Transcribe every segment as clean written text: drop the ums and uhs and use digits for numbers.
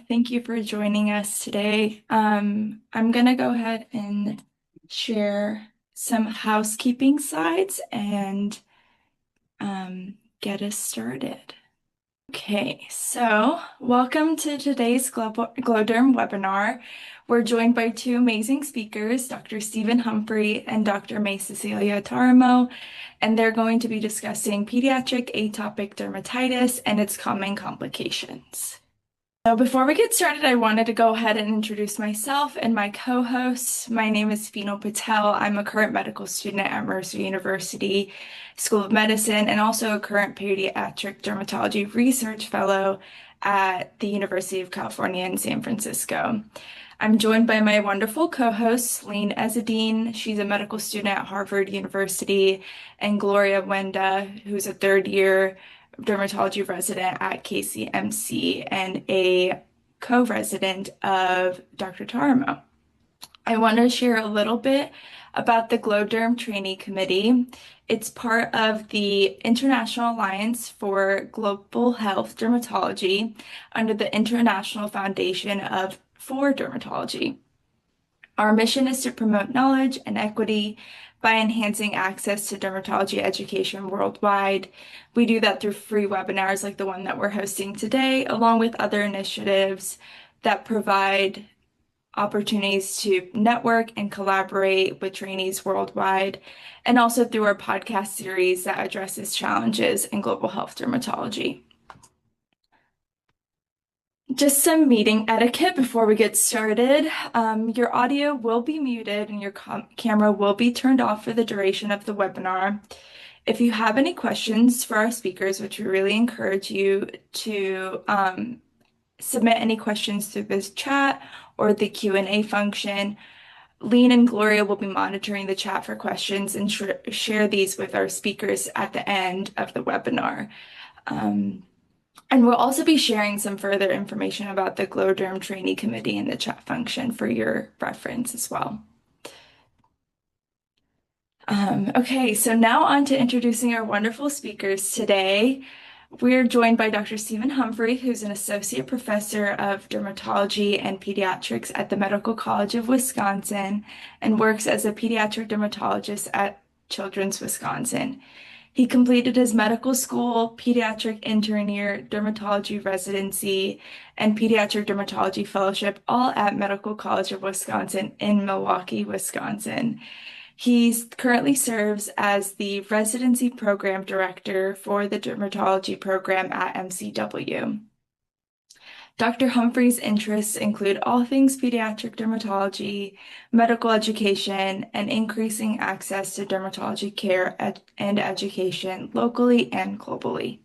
Thank you for joining us today. I'm going to go ahead and share some housekeeping slides and get us started. Okay, so welcome to today's GlowDerm webinar. We're joined by two amazing speakers, Dr. Stephen Humphrey and Dr. Maysecilia Tarimo, and they're going to be discussing pediatric atopic dermatitis and its common complications. So before we get started, I wanted to go ahead and introduce myself and my co-hosts. My name is Fino Patel. I'm a current medical student at Mercer University School of Medicine and also a current pediatric dermatology research fellow at the University of California in San Francisco. I'm joined by my wonderful co-host, Lean Ezedine. She's a medical student at Harvard University, and Gloria Wenda, who's a third-year dermatology resident at KCMC and a co-resident of Dr. Tarimo. I want to share a little bit about the GlowDerm Trainee Committee. It's part of the International Alliance for Global Health Dermatology under the International Foundation for Dermatology. Our mission is to promote knowledge and equity by enhancing access to dermatology education worldwide. We do that through free webinars like the one that we're hosting today, along with other initiatives that provide opportunities to network and collaborate with trainees worldwide, and also through our podcast series that addresses challenges in global health dermatology. Just some meeting etiquette before we get started. Your audio will be muted and your camera will be turned off for the duration of the webinar. If you have any questions for our speakers, which we really encourage you to submit any questions through this chat or the Q&A function, Lean and Gloria will be monitoring the chat for questions and share these with our speakers at the end of the webinar. And we'll also be sharing some further information about the GlowDerm Trainee Committee in the chat function for your reference as well. Okay, so now on to introducing our wonderful speakers today. We're joined by Dr. Stephen Humphrey, who's an associate professor of dermatology and pediatrics at the Medical College of Wisconsin and works as a pediatric dermatologist at Children's Wisconsin. He completed his medical school, pediatric intern year, dermatology residency, and pediatric dermatology fellowship, all at Medical College of Wisconsin in Milwaukee, Wisconsin. He currently serves as the residency program director for the dermatology program at MCW. Dr. Humphrey's interests include all things pediatric dermatology, medical education, and increasing access to dermatology care and education locally and globally.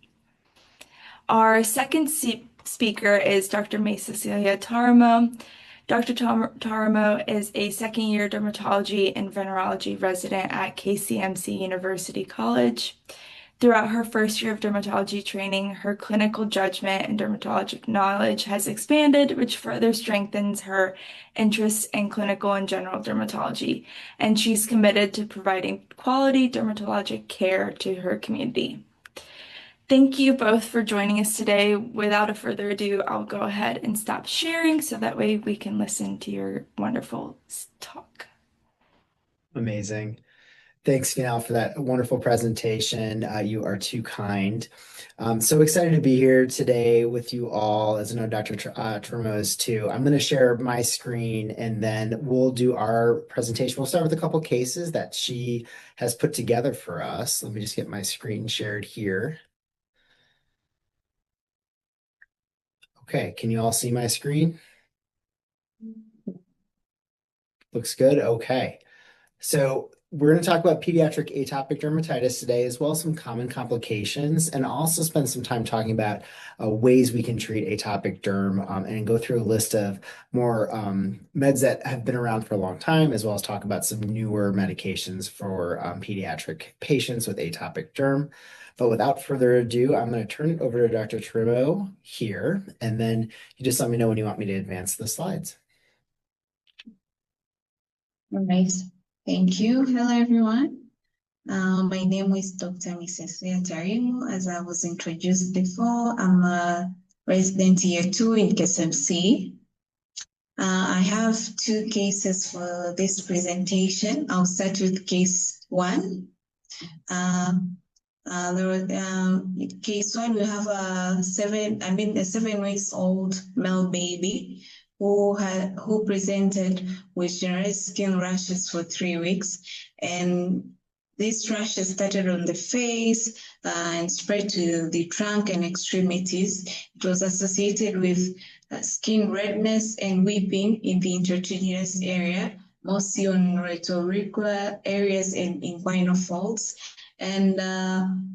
Our second speaker is Dr. Maysecilia Tarimo. Dr. Tarimo is a second-year dermatology and venereology resident at KCMC University College. Throughout her first year of dermatology training, her clinical judgment and dermatologic knowledge has expanded, which further strengthens her interest in clinical and general dermatology, and she's committed to providing quality dermatologic care to her community. Thank you both for joining us today. Without a further ado, I'll go ahead and stop sharing so that way we can listen to your wonderful talk. Amazing. Thanks, Finale, for that wonderful presentation. You are too kind. So excited to be here today with you all. As I know, Dr. Tarimo is too. I'm going to share my screen and then we'll do our presentation. We'll start with a couple cases that she has put together for us. Let me just get my screen shared here. Okay, can you all see my screen? Looks good. Okay. So we're going to talk about pediatric atopic dermatitis today, as well as some common complications, and also spend some time talking about ways we can treat atopic derm and go through a list of more meds that have been around for a long time, as well as talk about some newer medications for pediatric patients with atopic derm. But without further ado, I'm going to turn it over to Dr. Tarimo here, and then you just let me know when you want me to advance the slides. All right, thank you. Hello, everyone. My name is Dr. Maysecilia Tarimo. As I was introduced before, I'm a resident year 2 in KSMC. I have 2 cases for this presentation. I'll start with case 1. Case 1, we have a 7 weeks old male baby who presented with generalized skin rashes for 3 weeks, and these rashes started on the face and spread to the trunk and extremities. It was associated with skin redness and weeping in the intertriginous area, mostly on retroauricular areas and inguinal folds. And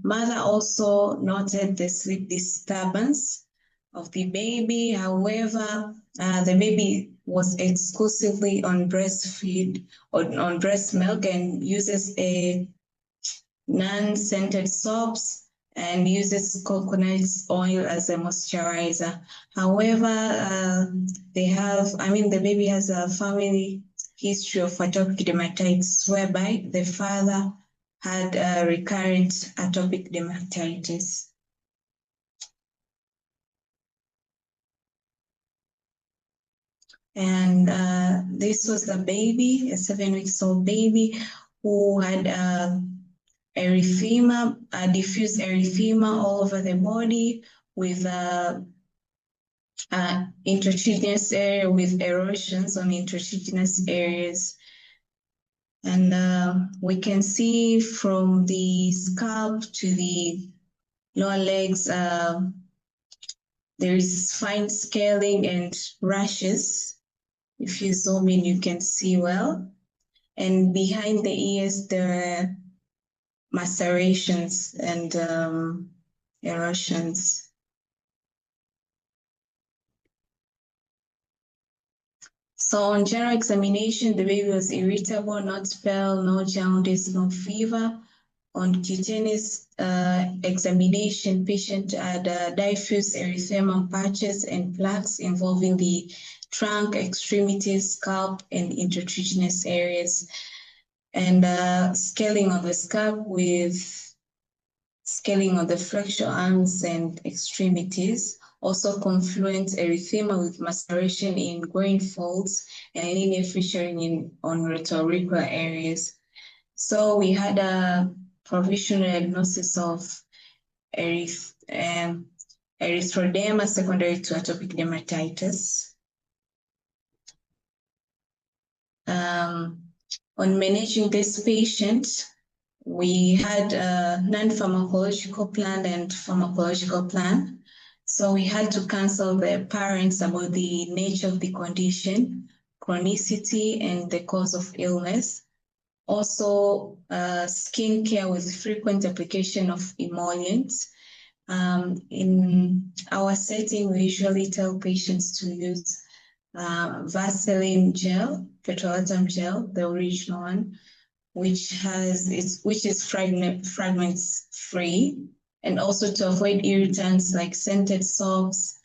mother also noted the sleep disturbance of the baby. However, the baby was exclusively on breastfeed or on breast milk and uses a non-scented soaps and uses coconut oil as a moisturizer. However, the baby has a family history of atopic dermatitis, whereby the father had recurrent atopic dermatitis. And this was a baby, a 7 weeks old baby who had erythema, diffuse erythema all over the body with intertriginous area with erosions on intertriginous areas. And we can see from the scalp to the lower legs, there is fine scaling and rashes. If you zoom in, you can see well. And behind the ears, there are macerations and erosions. So on general examination, the baby was irritable, not pale, no jaundice, no fever. On cutaneous examination, patient had diffuse erythema patches and plaques involving the trunk, extremities, scalp, and intertriginous areas. And scaling on the scalp with scaling on the flexure arms and extremities. Also confluent erythema with maceration in groin folds and linear fissuring on retroauricular areas. So we had a provisional diagnosis of erythroderma secondary to atopic dermatitis. On managing this patient, we had a non-pharmacological plan and pharmacological plan. So we had to counsel the parents about the nature of the condition, chronicity, and the cause of illness. Also, skin care with frequent application of emollients. In our setting, we usually tell patients to use Vaseline gel, petrolatum gel, the original one, which is fragments free, and also to avoid irritants like scented soaps,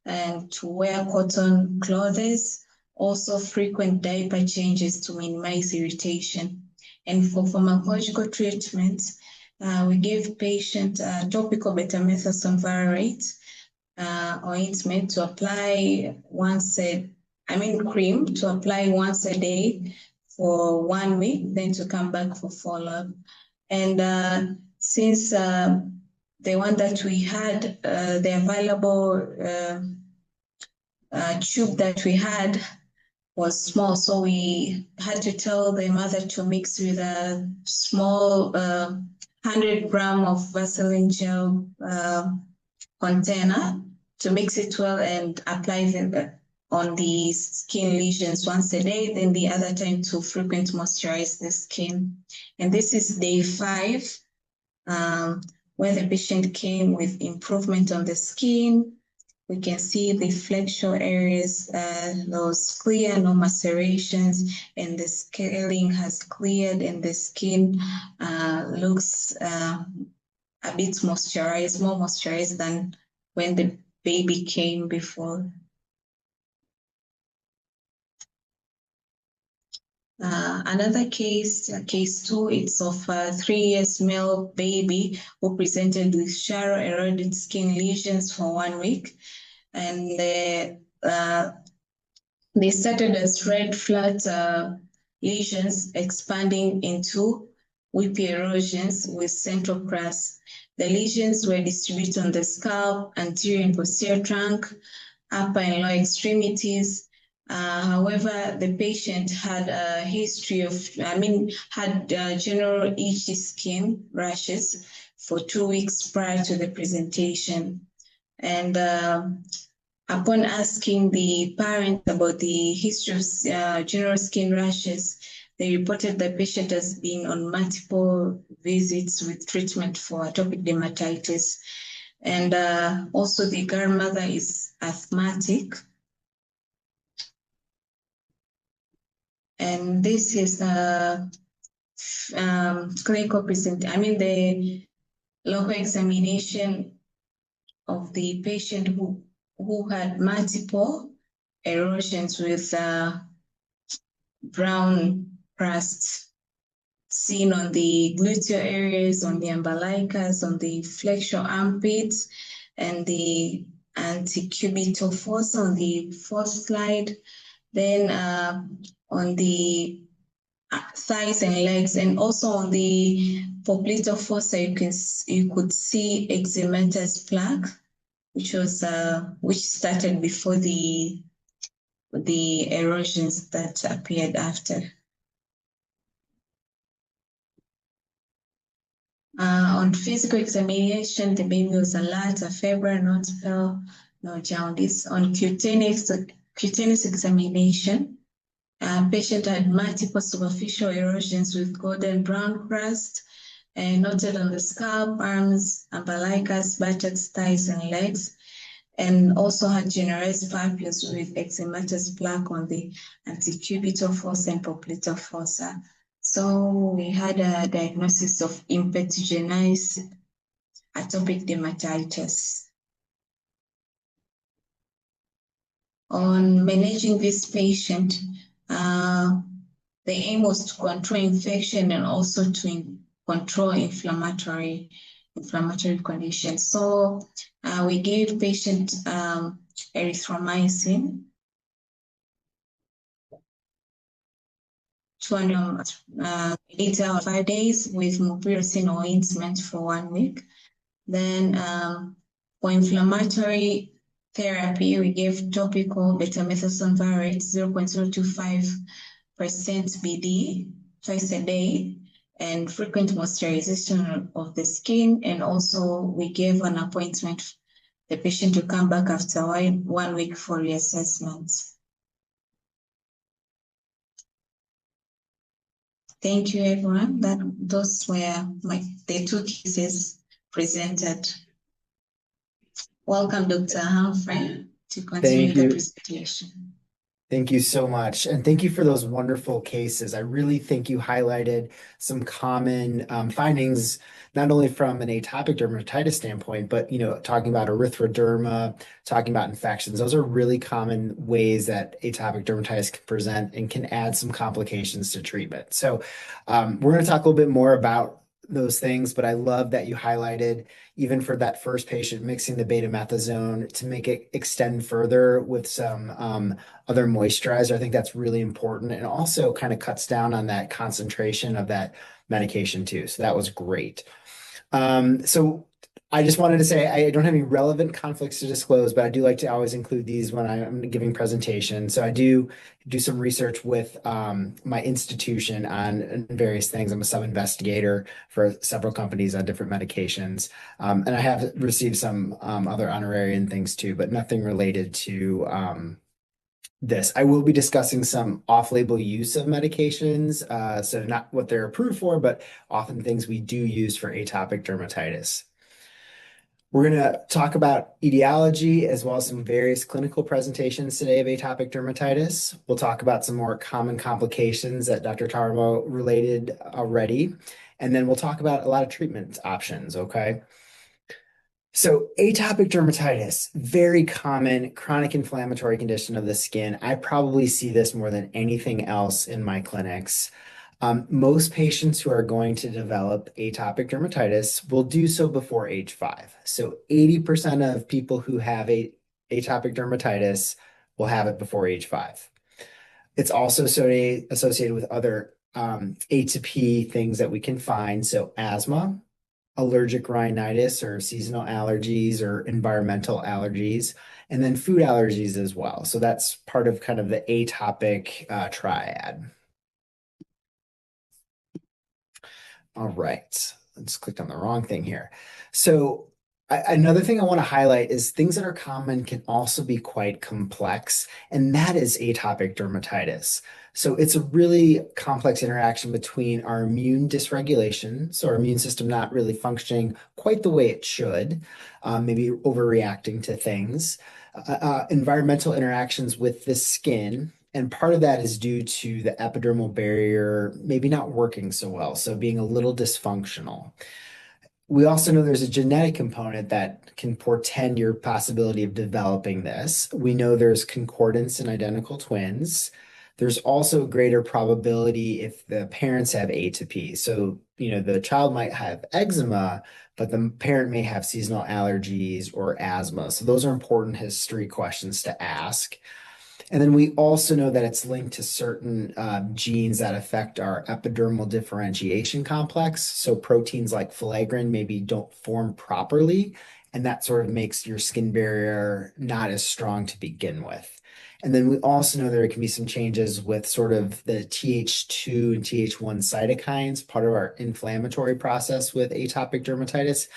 and to wear cotton clothes. Also, frequent diaper changes to minimize irritation. And for pharmacological treatments, we gave patient topical betamethasone vareate ointment to apply cream to apply once a day for 1 week, then to come back for follow-up. And since the one that we had, the available tube that we had was small, so we had to tell the mother to mix with a small 100 gram of Vaseline gel container to mix it well and apply them on the skin lesions once a day, then the other time to frequent moisturize the skin. And this is day 5, where the patient came with improvement on the skin. We can see the flexure areas, those clear, no macerations, and the scaling has cleared, and the skin looks a bit moisturized, more moisturized than when the baby came before. Another case, case 2, it's of a 3 years male baby who presented with shallow eroded skin lesions for 1 week. and they started as red flat lesions expanding into whippy erosions with central crust. The lesions were distributed on the scalp, anterior and posterior trunk, upper and lower extremities. However, the patient had a history of, had general itchy skin rashes for 2 weeks prior to the presentation. And upon asking the parents about the history of general skin rashes, they reported the patient as being on multiple visits with treatment for atopic dermatitis. And also the grandmother is asthmatic. And this is a clinical presentation, the local examination of the patient who had multiple erosions with brown crust seen on the gluteal areas, on the umbilicus, on the flexural armpits, and the antecubital fossa on the fourth slide. Then on the thighs and legs, and also on the popliteal fossa, you could see eczematous plaque, which started before the erosions that appeared after. On physical examination, the baby was alert, febrile, not pale, no jaundice. On cutaneous examination, patient had multiple superficial erosions with golden brown crust noted on the scalp, arms, umbilicus, buttocks, thighs, and legs, and also had generalized papules with eczematous plaque on the antecubital fossa and popliteal fossa. So we had a diagnosis of impetiginized atopic dermatitis. On managing this patient, the aim was to control infection and also to control inflammatory conditions. So we gave patient erythromycin, 8 hours, 5 days with mupirocin ointment for 1 week. Then for inflammatory therapy, we gave topical betamethasone vareate 0.025% BD twice a day, and frequent moisturization of the skin. And also we gave an appointment the patient to come back after 1 week for reassessment. Thank you, everyone. Those were the 2 cases presented. Welcome, Dr. Humphrey, to continue the presentation. Thank you so much. And thank you for those wonderful cases. I really think you highlighted some common findings, not only from an atopic dermatitis standpoint, but, talking about erythroderma, talking about infections. Those are really common ways that atopic dermatitis can present and can add some complications to treatment. So we're going to talk a little bit more about those things, but I love that you highlighted, even for that first patient, mixing the betamethasone to make it extend further with some other moisturizer. I think that's really important, and also kind of cuts down on that concentration of that medication too. So that was great. So I just wanted to say I don't have any relevant conflicts to disclose, but I do like to always include these when I'm giving presentations. So I do some research with my institution on various things. I'm a sub-investigator for several companies on different medications. And I have received some other honorarian things too, but nothing related to this. I will be discussing some off-label use of medications. So not what they're approved for, but often things we do use for atopic dermatitis. We're going to talk about etiology as well as some various clinical presentations today of atopic dermatitis. We'll talk about some more common complications that Dr. Tarimo related already. And then we'll talk about a lot of treatment options, okay? So atopic dermatitis, very common chronic inflammatory condition of the skin. I probably see this more than anything else in my clinics. Most patients who are going to develop atopic dermatitis will do so before age 5. So 80% of people who have atopic dermatitis will have it before age 5. It's also associated with other atopy things that we can find. So asthma, allergic rhinitis or seasonal allergies or environmental allergies, and then food allergies as well. So that's part of kind of the atopic triad. All right, I just clicked on the wrong thing here. So another thing I want to highlight is things that are common can also be quite complex, and that is atopic dermatitis. So it's a really complex interaction between our immune dysregulation, so our immune system not really functioning quite the way it should, maybe overreacting to things, environmental interactions with the skin, and part of that is due to the epidermal barrier maybe not working so well, so being a little dysfunctional. We also know there's a genetic component that can portend your possibility of developing this. We know there's concordance in identical twins. There's also a greater probability if the parents have atopy. So, the child might have eczema, but the parent may have seasonal allergies or asthma. So those are important history questions to ask. And then we also know that it's linked to certain genes that affect our epidermal differentiation complex. So proteins like filaggrin maybe don't form properly, and that sort of makes your skin barrier not as strong to begin with. And then we also know there can be some changes with sort of the Th2 and Th1 cytokines, part of our inflammatory process with atopic dermatitis.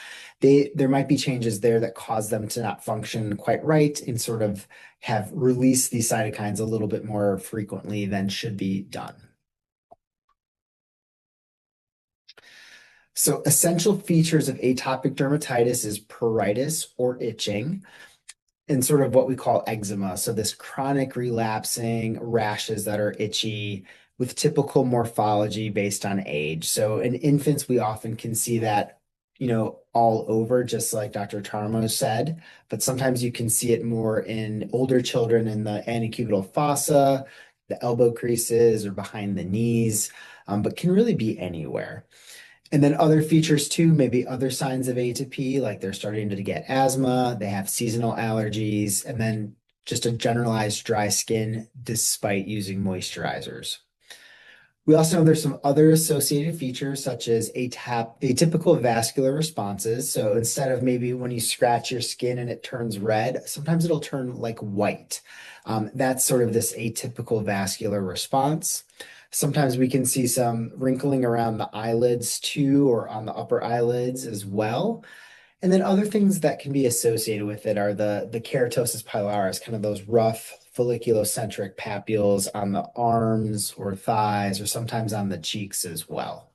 There might be changes there that cause them to not function quite right and sort of have released these cytokines a little bit more frequently than should be done. So essential features of atopic dermatitis is pruritus or itching, and sort of what we call eczema. So this chronic relapsing rashes that are itchy with typical morphology based on age. So in infants, we often can see that, all over, just like Dr. Tarimo said, but sometimes you can see it more in older children in the antecubital fossa, the elbow creases, or behind the knees, but can really be anywhere. And then other features too, maybe other signs of atopy, like they're starting to get asthma, they have seasonal allergies, and then just a generalized dry skin despite using moisturizers. We also know there's some other associated features such as atypical vascular responses. So instead of maybe when you scratch your skin and it turns red, sometimes it'll turn like white. That's sort of this atypical vascular response. Sometimes we can see some wrinkling around the eyelids too, or on the upper eyelids as well. And then other things that can be associated with it are the keratosis pilaris, kind of those rough folliculocentric papules on the arms or thighs, or sometimes on the cheeks as well.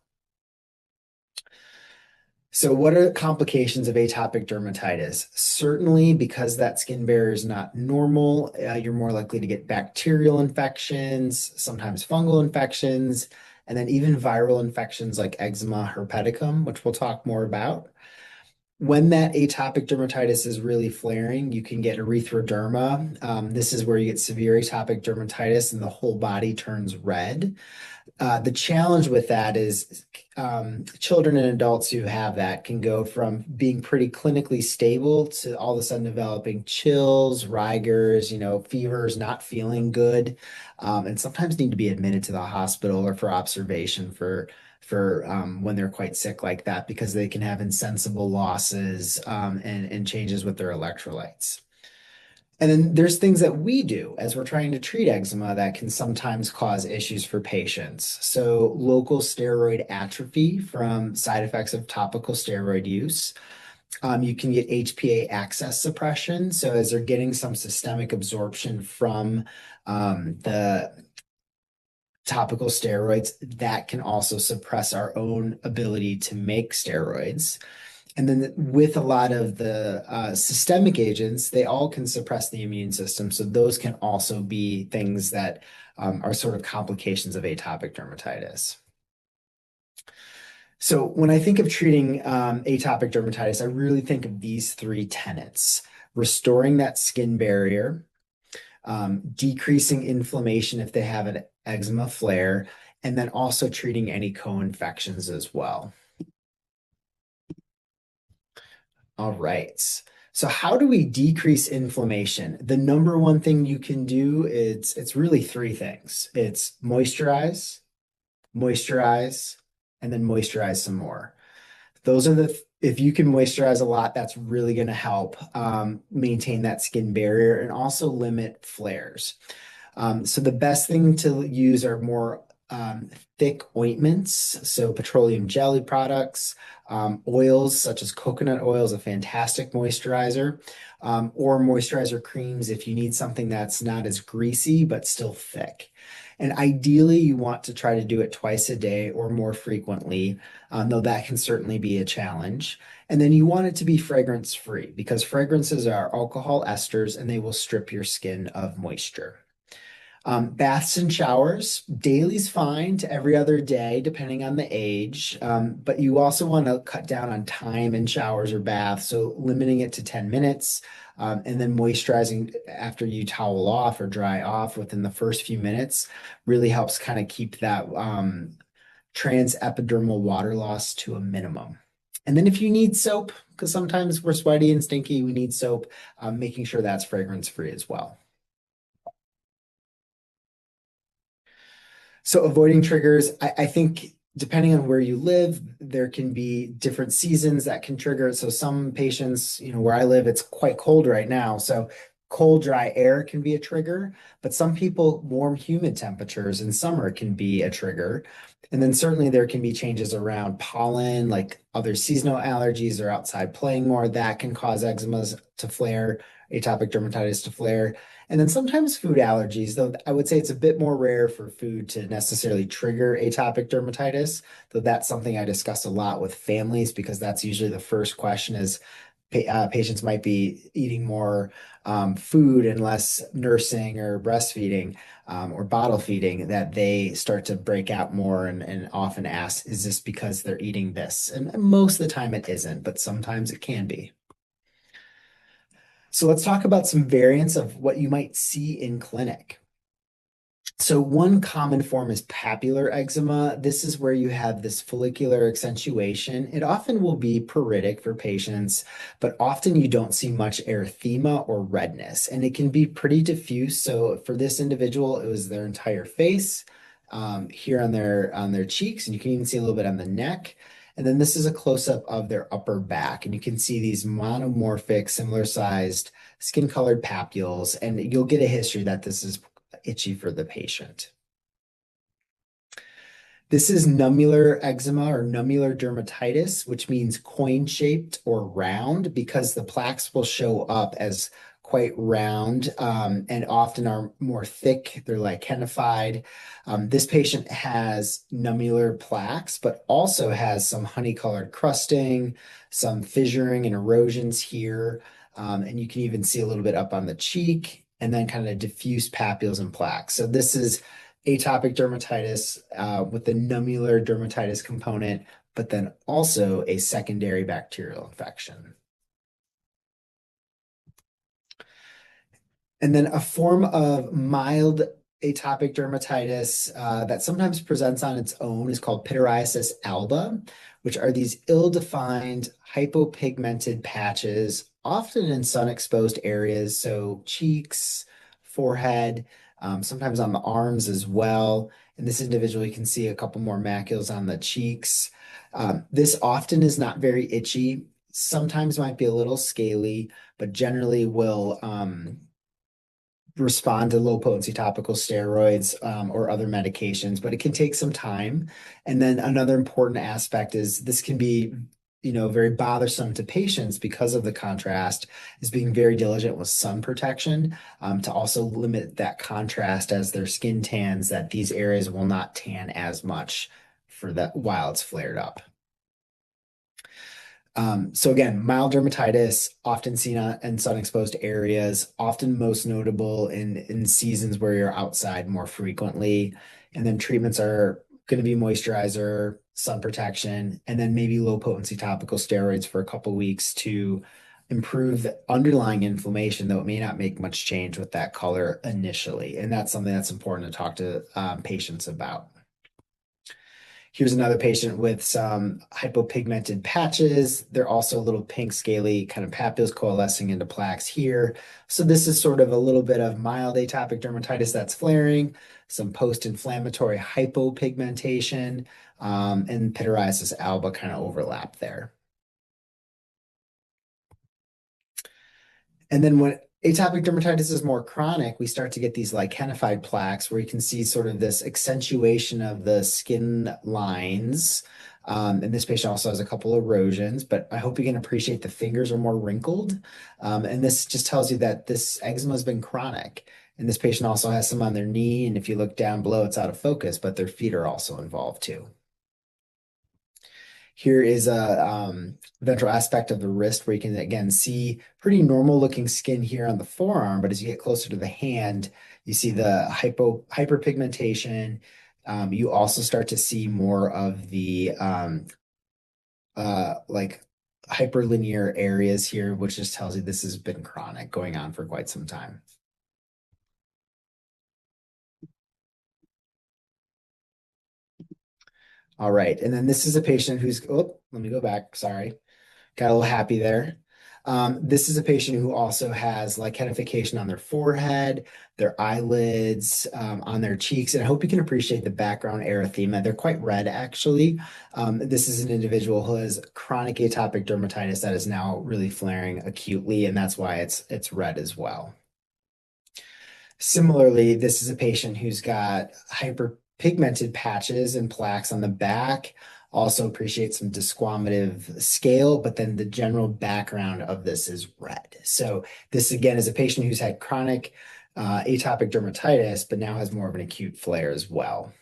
So what are the complications of atopic dermatitis? Certainly, because that skin barrier is not normal, you're more likely to get bacterial infections, sometimes fungal infections, and then even viral infections like eczema herpeticum, which we'll talk more about. When that atopic dermatitis is really flaring, you can get erythroderma. This is where you get severe atopic dermatitis and the whole body turns red. The challenge with that is children and adults who have that can go from being pretty clinically stable to all of a sudden developing chills, rigors, fevers, not feeling good, and sometimes need to be admitted to the hospital or for observation for when they're quite sick like that, because they can have insensible losses and changes with their electrolytes. And then there's things that we do as we're trying to treat eczema that can sometimes cause issues for patients. So local steroid atrophy from side effects of topical steroid use. You can get HPA access suppression. So as they're getting some systemic absorption from the topical steroids, that can also suppress our own ability to make steroids. And then with a lot of the systemic agents, they all can suppress the immune system. So those can also be things that are sort of complications of atopic dermatitis. So when I think of treating atopic dermatitis, I really think of these 3 tenets: restoring that skin barrier, decreasing inflammation if they have an eczema flare, and then also treating any co-infections as well. All right. So how do we decrease inflammation? The number one thing you can do is it's really three things. It's moisturize, moisturize, and then moisturize some more. Those are if you can moisturize a lot, that's really going to help maintain that skin barrier and also limit flares. So the best thing to use are more thick ointments, so petroleum jelly products, oils such as coconut oil is a fantastic moisturizer, or moisturizer creams if you need something that's not as greasy but still thick. And ideally, you want to try to do it twice a day or more frequently, though that can certainly be a challenge. And then you want it to be fragrance free because fragrances are alcohol esters and they will strip your skin of moisture. Baths and showers, daily's fine to every other day, depending on the age. But you also want to cut down on time in showers or baths, so limiting it to 10 minutes, and then moisturizing after you towel off or dry off within the first few minutes really helps kind of keep that transepidermal water loss to a minimum. And then if you need soap, because sometimes we're sweaty and stinky, we need soap, making sure that's fragrance free as well. So avoiding triggers, I think depending on where you live, there can be different seasons that can trigger it. So some patients, where I live, it's quite cold right now. So cold, dry air can be a trigger, but some people, warm, humid temperatures in summer can be a trigger. And then certainly there can be changes around pollen, like other seasonal allergies or outside playing more, that can cause eczemas to flare, atopic dermatitis to flare. And then sometimes food allergies, though I would say it's a bit more rare for food to necessarily trigger atopic dermatitis, though that's something I discuss a lot with families because that's usually the first question is patients might be eating more food and less nursing or breastfeeding or bottle feeding that they start to break out more and often ask, is this because they're eating this? And most of the time it isn't, but sometimes it can be. So let's talk about some variants of what you might see in clinic. So one common form is papular eczema. This is where you have this follicular accentuation. It often will be pruritic for patients, but often you don't see much erythema or redness, and it can be pretty diffuse. So for this individual, it was their entire face, here on their cheeks, and you can even see a little bit on the neck. And then this is a close-up of their upper back, and you can see these monomorphic, similar-sized skin-colored papules, and you'll get a history that this is itchy for the patient. This is nummular eczema or nummular dermatitis, which means coin-shaped or round because the plaques will show up as quite round and often are more thick. They're lichenified. This patient has nummular plaques, but also has some honey-colored crusting, some fissuring and erosions here. And you can even see a little bit up on the cheek and then kind of diffuse papules and plaques. So this is atopic dermatitis with the nummular dermatitis component, but then also a secondary bacterial infection. And then a form of mild atopic dermatitis that sometimes presents on its own is called pityriasis alba, which are these ill-defined hypopigmented patches, often in sun-exposed areas, so cheeks, forehead, sometimes on the arms as well. In this individual, you can see a couple more macules on the cheeks. This often is not very itchy, sometimes might be a little scaly, but generally will respond to low potency topical steroids or other medications, but it can take some time. And then another important aspect is this can be, very bothersome to patients because of the contrast, is being very diligent with sun protection to also limit that contrast as their skin tans, that these areas will not tan as much for that while it's flared up. So again, mild dermatitis, often seen in sun-exposed areas, often most notable in seasons where you're outside more frequently. And then treatments are going to be moisturizer, sun protection, and then maybe low-potency topical steroids for a couple weeks to improve the underlying inflammation, though it may not make much change with that color initially. And that's something that's important to talk to patients about. Here's another patient with some hypopigmented patches. They're also little pink scaly kind of papules coalescing into plaques here. So this is sort of a little bit of mild atopic dermatitis that's flaring, some post-inflammatory hypopigmentation, and pityriasis alba kind of overlap there. And then when atopic dermatitis is more chronic, we start to get these lichenified plaques where you can see sort of this accentuation of the skin lines. And this patient also has a couple erosions, but I hope you can appreciate the fingers are more wrinkled. And this just tells you that this eczema has been chronic. And this patient also has some on their knee. And if you look down below, it's out of focus, but their feet are also involved too. Here is a ventral aspect of the wrist where you can again see pretty normal looking skin here on the forearm, but as you get closer to the hand, you see the hyperpigmentation. You also start to see more of the like hyperlinear areas here, which just tells you this has been chronic, going on for quite some time. All right, and then this is a patient who's, oh, let me go back, sorry. Got a little happy there. This is a patient who also has lichenification on their forehead, their eyelids, on their cheeks, and I hope you can appreciate the background erythema. They're quite red, actually. This is an individual who has chronic atopic dermatitis that is now really flaring acutely, and that's why it's red as well. Similarly, this is a patient who's got hyperpigmented patches and plaques on the back. Also appreciate some desquamative scale, but then the general background of this is red. So this again is a patient who's had chronic atopic dermatitis, but now has more of an acute flare as well.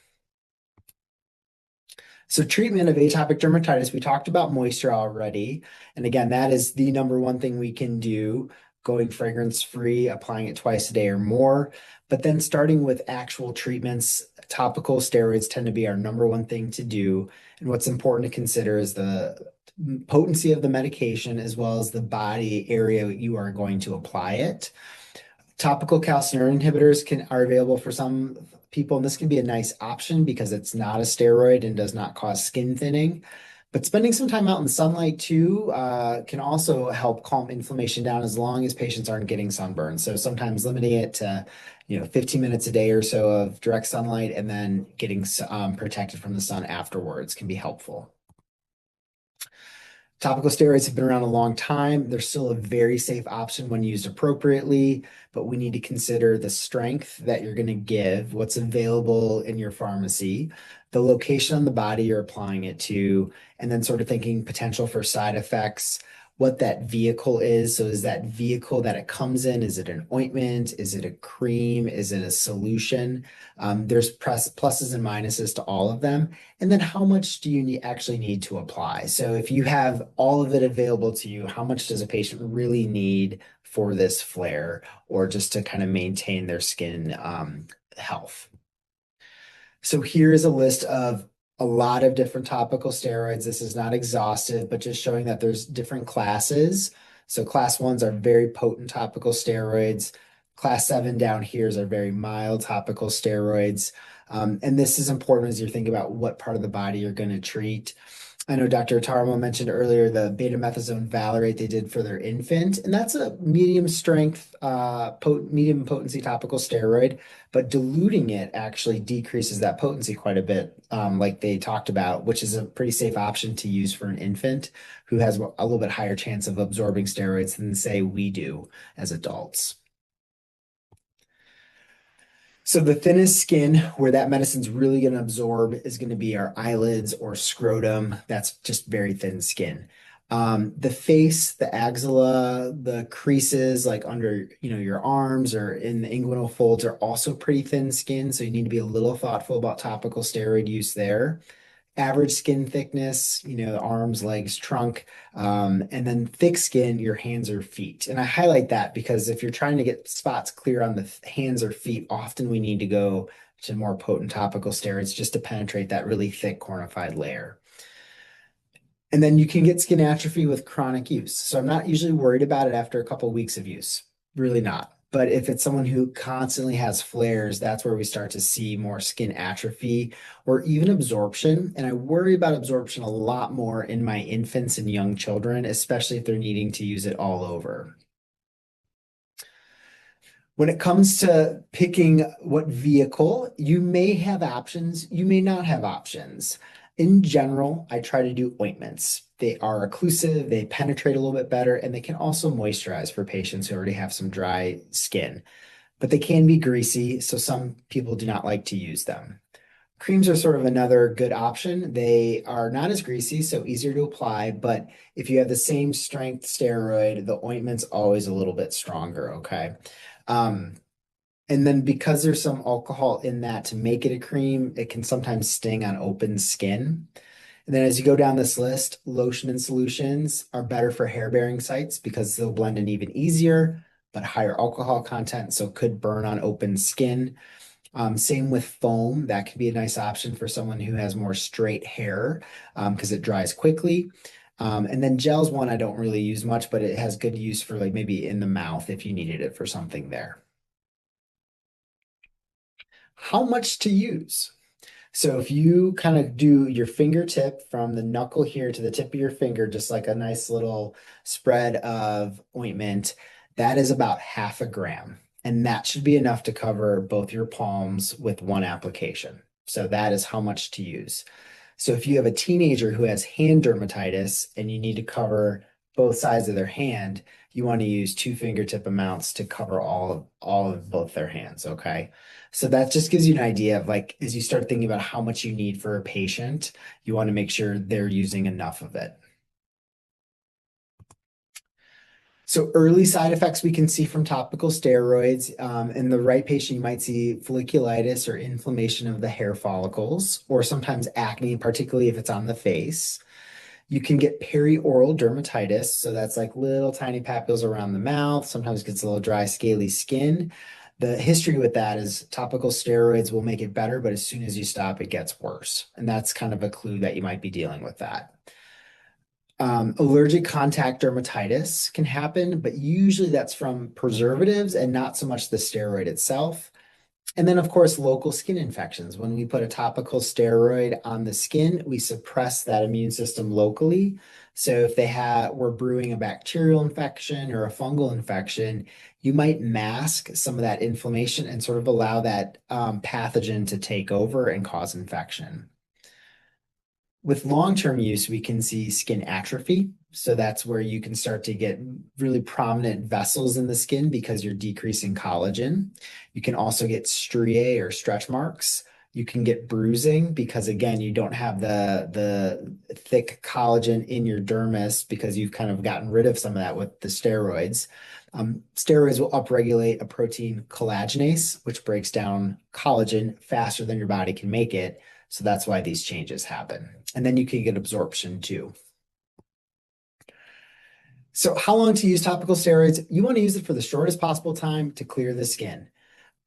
So treatment of atopic dermatitis, we talked about moisture already. And again, that is the number one thing we can do, going fragrance-free, applying it twice a day or more. But then starting with actual treatments, topical steroids tend to be our number one thing to do. And what's important to consider is the potency of the medication as well as the body area you are going to apply it. Topical calcineurin inhibitors are available for some people, and this can be a nice option because it's not a steroid and does not cause skin thinning. But spending some time out in sunlight too can also help calm inflammation down as long as patients aren't getting sunburned. So sometimes limiting it to 15 minutes a day or so of direct sunlight and then getting protected from the sun afterwards can be helpful. Topical steroids have been around a long time. They're still a very safe option when used appropriately, but we need to consider the strength that you're going to give, what's available in your pharmacy, the location on the body you're applying it to, and then sort of thinking potential for side effects, what that vehicle is. So is that vehicle that it comes in, is it an ointment? Is it a cream? Is it a solution? There's pluses and minuses to all of them. And then how much do you actually need to apply? So if you have all of it available to you, how much does a patient really need for this flare or just to kind of maintain their skin health? So here is a list of a lot of different topical steroids. This is not exhaustive, but just showing that there's different classes. So class 1s are very potent topical steroids. Class 7 down here are very mild topical steroids. And this is important as you're thinking about what part of the body you're going to treat. I know Dr. Tarimo mentioned earlier the betamethasone valerate they did for their infant, and that's a medium strength, medium potency topical steroid, but diluting it actually decreases that potency quite a bit, like they talked about, which is a pretty safe option to use for an infant who has a little bit higher chance of absorbing steroids than, say, we do as adults. So the thinnest skin where that medicine's really going to absorb is going to be our eyelids or scrotum. That's just very thin skin. The face, the axilla, the creases like under, your arms or in the inguinal folds are also pretty thin skin. So you need to be a little thoughtful about topical steroid use there. Average skin thickness, arms, legs, trunk, and then thick skin, your hands or feet. And I highlight that because if you're trying to get spots clear on the hands or feet, often we need to go to more potent topical steroids just to penetrate that really thick cornified layer. And then you can get skin atrophy with chronic use. So I'm not usually worried about it after a couple of weeks of use, really not. But if it's someone who constantly has flares, that's where we start to see more skin atrophy or even absorption. And I worry about absorption a lot more in my infants and young children, especially if they're needing to use it all over. When it comes to picking what vehicle, you may have options, you may not have options. In general, I try to do ointments. They are occlusive, they penetrate a little bit better, and they can also moisturize for patients who already have some dry skin. But they can be greasy, so some people do not like to use them. Creams are sort of another good option. They are not as greasy, so easier to apply, but if you have the same strength steroid, the ointment's always a little bit stronger, okay? Um, and then because there's some alcohol in that to make it a cream, it can sometimes sting on open skin. And then as you go down this list, lotion and solutions are better for hair-bearing sites because they'll blend in even easier, but higher alcohol content, so could burn on open skin. Same with foam. That could be a nice option for someone who has more straight hair because it dries quickly. And then gel's one I don't really use much, but it has good use for like maybe in the mouth if you needed it for something there. How much to use? So if you kind of do your fingertip from the knuckle here to the tip of your finger, just like a nice little spread of ointment, that is about 0.5 gram. And that should be enough to cover both your palms with one application. So that is how much to use. So if you have a teenager who has hand dermatitis and you need to cover both sides of their hand, you want to use 2 fingertip amounts to cover all of both their hands, okay? So that just gives you an idea of like, as you start thinking about how much you need for a patient, you want to make sure they're using enough of it. So early side effects we can see from topical steroids. In the right patient, you might see folliculitis or inflammation of the hair follicles, or sometimes acne, particularly if it's on the face. You can get perioral dermatitis. So that's like little tiny papules around the mouth. Sometimes gets a little dry, scaly skin. The history with that is topical steroids will make it better, but as soon as you stop, it gets worse. And that's kind of a clue that you might be dealing with that. Allergic contact dermatitis can happen, but usually that's from preservatives and not so much the steroid itself. And then, of course, local skin infections. When we put a topical steroid on the skin, we suppress that immune system locally. So if we're brewing a bacterial infection or a fungal infection, you might mask some of that inflammation and sort of allow that pathogen to take over and cause infection. With long-term use, we can see skin atrophy. So that's where you can start to get really prominent vessels in the skin because you're decreasing collagen. You can also get striae or stretch marks. You can get bruising because again, you don't have the thick collagen in your dermis because you've kind of gotten rid of some of that with the steroids. Steroids will upregulate a protein collagenase, which breaks down collagen faster than your body can make it. So that's why these changes happen. And then you can get absorption too. So how long to use topical steroids? You want to use it for the shortest possible time to clear the skin.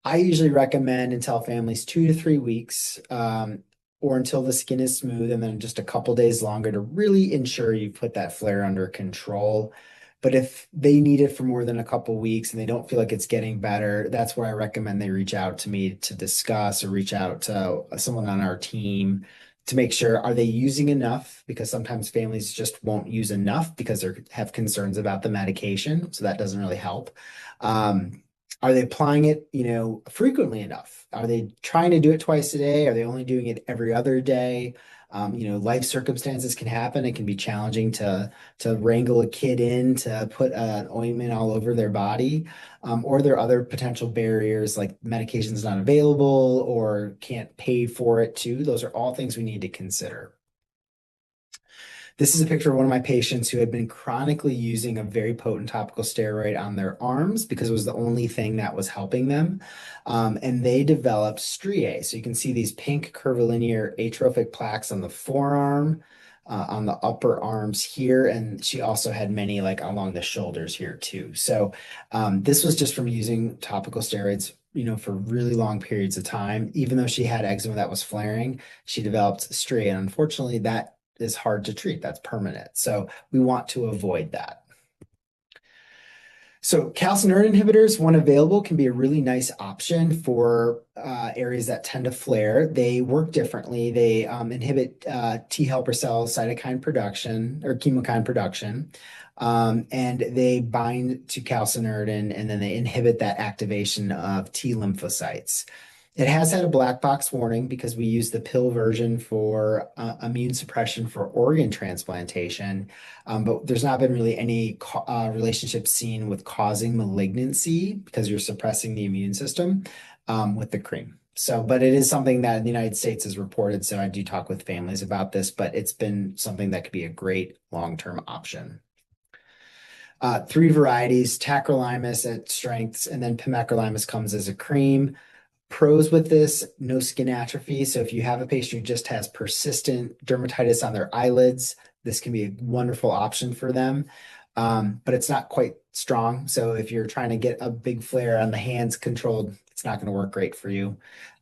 I usually recommend and tell families 2 to 3 weeks or until the skin is smooth, and then just a couple days longer to really ensure you put that flare under control. But if they need it for more than a couple weeks and they don't feel like it's getting better, that's where I recommend they reach out to me to discuss or reach out to someone on our team to make sure, are they using enough? Because sometimes families just won't use enough because they have concerns about the medication. So that doesn't really help. Are they applying it, frequently enough? Are they trying to do it twice a day? Are they only doing it every other day? Life circumstances can happen. It can be challenging to wrangle a kid in to put an ointment all over their body. Or there are other potential barriers like medication's not available or can't pay for it too. Those are all things we need to consider. This is a picture of one of my patients who had been chronically using a very potent topical steroid on their arms because it was the only thing that was helping them. And they developed striae. So you can see these pink curvilinear atrophic plaques on the forearm, on the upper arms here. And she also had many like along the shoulders here too. So this was just from using topical steroids for really long periods of time. Even though she had eczema that was flaring, she developed striae. And unfortunately, that is hard to treat. That's permanent. So we want to avoid that. So calcineurin inhibitors, when available, can be a really nice option for areas that tend to flare. They work differently. They inhibit T helper cell cytokine production or chemokine production, and they bind to calcineurin, and then they inhibit that activation of T lymphocytes. It has had a black box warning because we use the pill version for immune suppression for organ transplantation, but there's not been really any relationship seen with causing malignancy because you're suppressing the immune system with the cream. So, but it is something that in the United States is reported. So I do talk with families about this, but it's been something that could be a great long-term option. Three varieties, tacrolimus at strengths, and then pimecrolimus comes as a cream. Pros with this, no skin atrophy. So if you have a patient who just has persistent dermatitis on their eyelids, this can be a wonderful option for them. But it's not quite strong. So if you're trying to get a big flare on the hands controlled, it's not going to work great for you.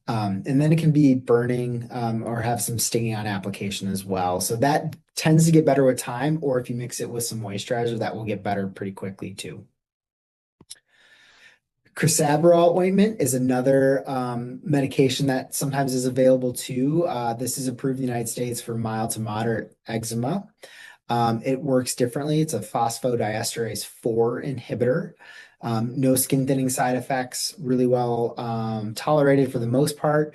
And then it can be burning or have some stinging on application as well. So that tends to get better with time, or if you mix it with some moisturizer, that will get better pretty quickly too. Crisaborole ointment is another medication that sometimes is available too. This is approved in the United States for mild to moderate eczema. It works differently. It's a phosphodiesterase 4 inhibitor. No skin thinning side effects, really well tolerated for the most part.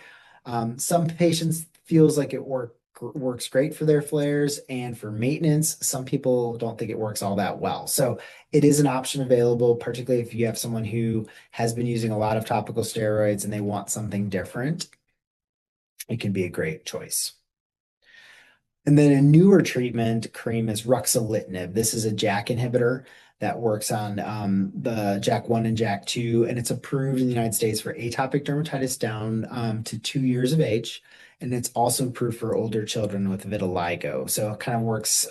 Some patients feels like it works great for their flares and for maintenance. Some people don't think it works all that well. So it is an option available, particularly if you have someone who has been using a lot of topical steroids and they want something different. It can be a great choice. And then a newer treatment cream is ruxolitinib. This is a JAK inhibitor that works on the JAK1 and JAK2, and it's approved in the United States for atopic dermatitis down to 2 years of age. And it's also approved for older children with vitiligo. So it kind of works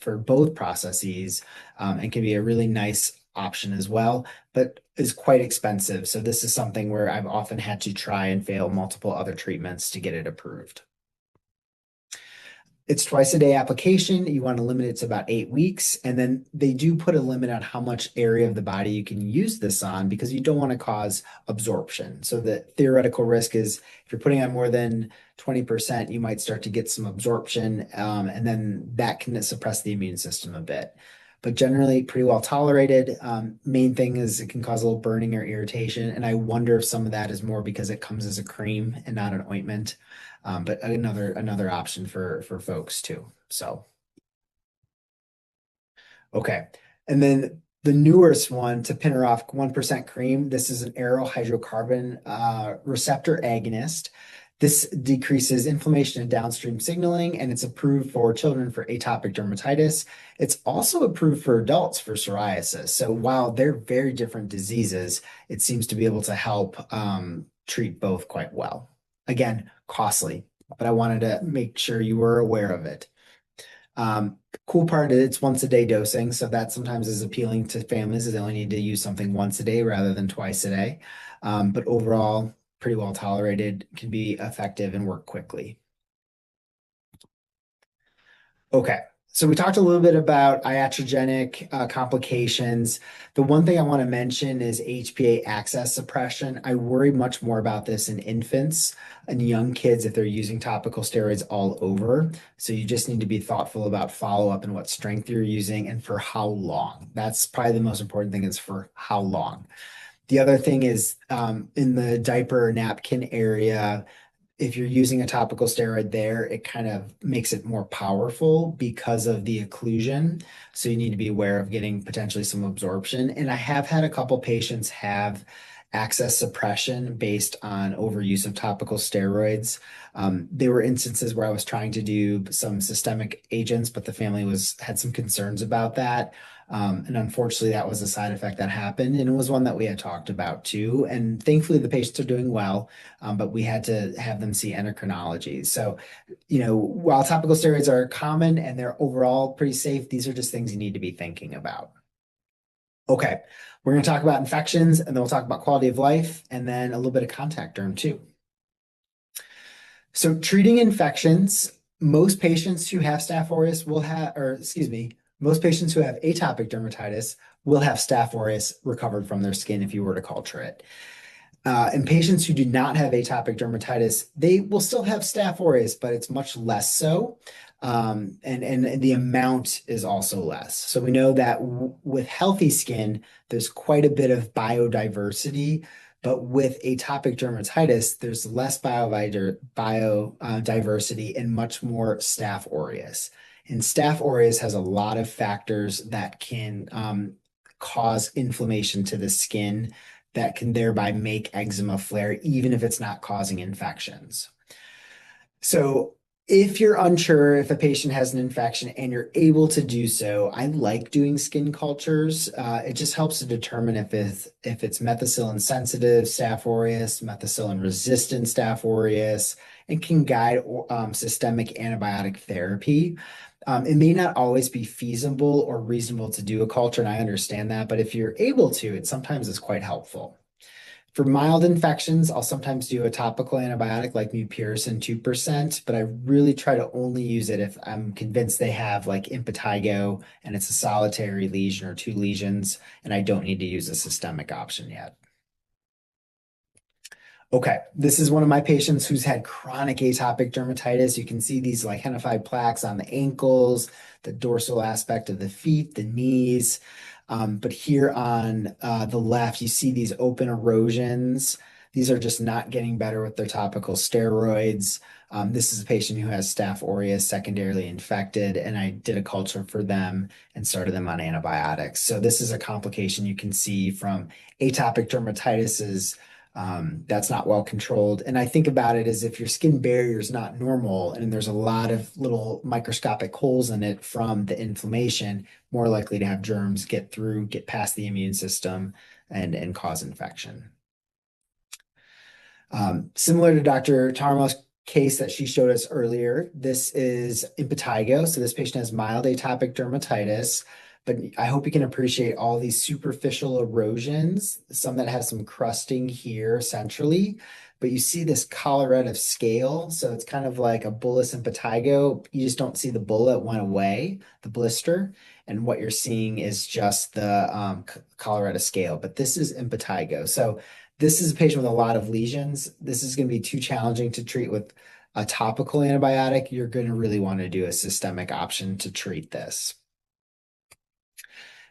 for both processes and can be a really nice option as well, but is quite expensive. So this is something where I've often had to try and fail multiple other treatments to get it approved. It's twice a day application. You want to limit it to about 8 weeks. And then they do put a limit on how much area of the body you can use this on because you don't want to cause absorption. So the theoretical risk is if you're putting on more than 20%, you might start to get some absorption. And then that can suppress the immune system a bit. But generally pretty well tolerated. Main thing is it can cause a little burning or irritation. And I wonder if some of that is more because it comes as a cream and not an ointment. But another option for folks too. So, okay. And then the newest one, tapinarof 1% cream. This is an aryl hydrocarbon receptor agonist. This decreases inflammation and downstream signaling, and it's approved for children for atopic dermatitis. It's also approved for adults for psoriasis. So while they're very different diseases, it seems to be able to help treat both quite well. Again, costly, but I wanted to make sure you were aware of it. Cool part is it's once a day dosing, so that sometimes is appealing to families as they only need to use something once a day rather than twice a day. But overall, pretty well tolerated, can be effective and work quickly. Okay. So we talked a little bit about iatrogenic complications. The one thing I want to mention is HPA axis suppression. I worry much more about this in infants and young kids if they're using topical steroids all over. So you just need to be thoughtful about follow-up and what strength you're using and for how long. That's probably the most important thing is for how long. The other thing is in the diaper napkin area, if you're using a topical steroid there, it kind of makes it more powerful because of the occlusion. So you need to be aware of getting potentially some absorption. And I have had a couple patients have access suppression based on overuse of topical steroids. There were instances where I was trying to do some systemic agents, but the family had some concerns about that. And unfortunately, that was a side effect that happened. And it was one that we had talked about too. And thankfully, the patients are doing well, but we had to have them see endocrinology. So, while topical steroids are common and they're overall pretty safe, these are just things you need to be thinking about. Okay, we're going to talk about infections and then we'll talk about quality of life and then a little bit of contact derm too. So treating infections, most patients who have Staph aureus will have, or excuse me, Most patients who have atopic dermatitis will have Staph aureus recovered from their skin if you were to culture it. In patients who do not have atopic dermatitis, they will still have Staph aureus, but it's much less so. And the amount is also less. So we know that with healthy skin, there's quite a bit of biodiversity, but with atopic dermatitis, there's less biodiversity and much more Staph aureus. And Staph aureus has a lot of factors that can cause inflammation to the skin that can thereby make eczema flare, even if it's not causing infections. So if you're unsure if a patient has an infection and you're able to do so, I like doing skin cultures. It just helps to determine if it's methicillin sensitive Staph aureus, methicillin resistant Staph aureus, and can guide systemic antibiotic therapy. It may not always be feasible or reasonable to do a culture, and I understand that, but if you're able to, it sometimes is quite helpful. For mild infections, I'll sometimes do a topical antibiotic like mupirocin 2%, but I really try to only use it if I'm convinced they have like impetigo and it's a solitary lesion or two lesions, and I don't need to use a systemic option yet. Okay, this is one of my patients who's had chronic atopic dermatitis. You can see these like lichenified plaques on the ankles, the dorsal aspect of the feet, the knees. But here on the left, you see these open erosions. These are just not getting better with their topical steroids. This is a patient who has Staph aureus secondarily infected, and I did a culture for them and started them on antibiotics. So this is a complication you can see from atopic dermatitis that's not well controlled. And I think about it as if your skin barrier is not normal and there's a lot of little microscopic holes in it from the inflammation, more likely to have germs get through, get past the immune system and cause infection. Similar to Dr. Tarimo's case that she showed us earlier, this is impetigo. So this patient has mild atopic dermatitis, but I hope you can appreciate all these superficial erosions, some that have some crusting here centrally, but you see this colorative scale. So it's kind of like a bullous impetigo. You just don't see the bullet went away, the blister. And what you're seeing is just the colorative scale, but this is impetigo. So this is a patient with a lot of lesions. This is going to be too challenging to treat with a topical antibiotic. You're going to really want to do a systemic option to treat this.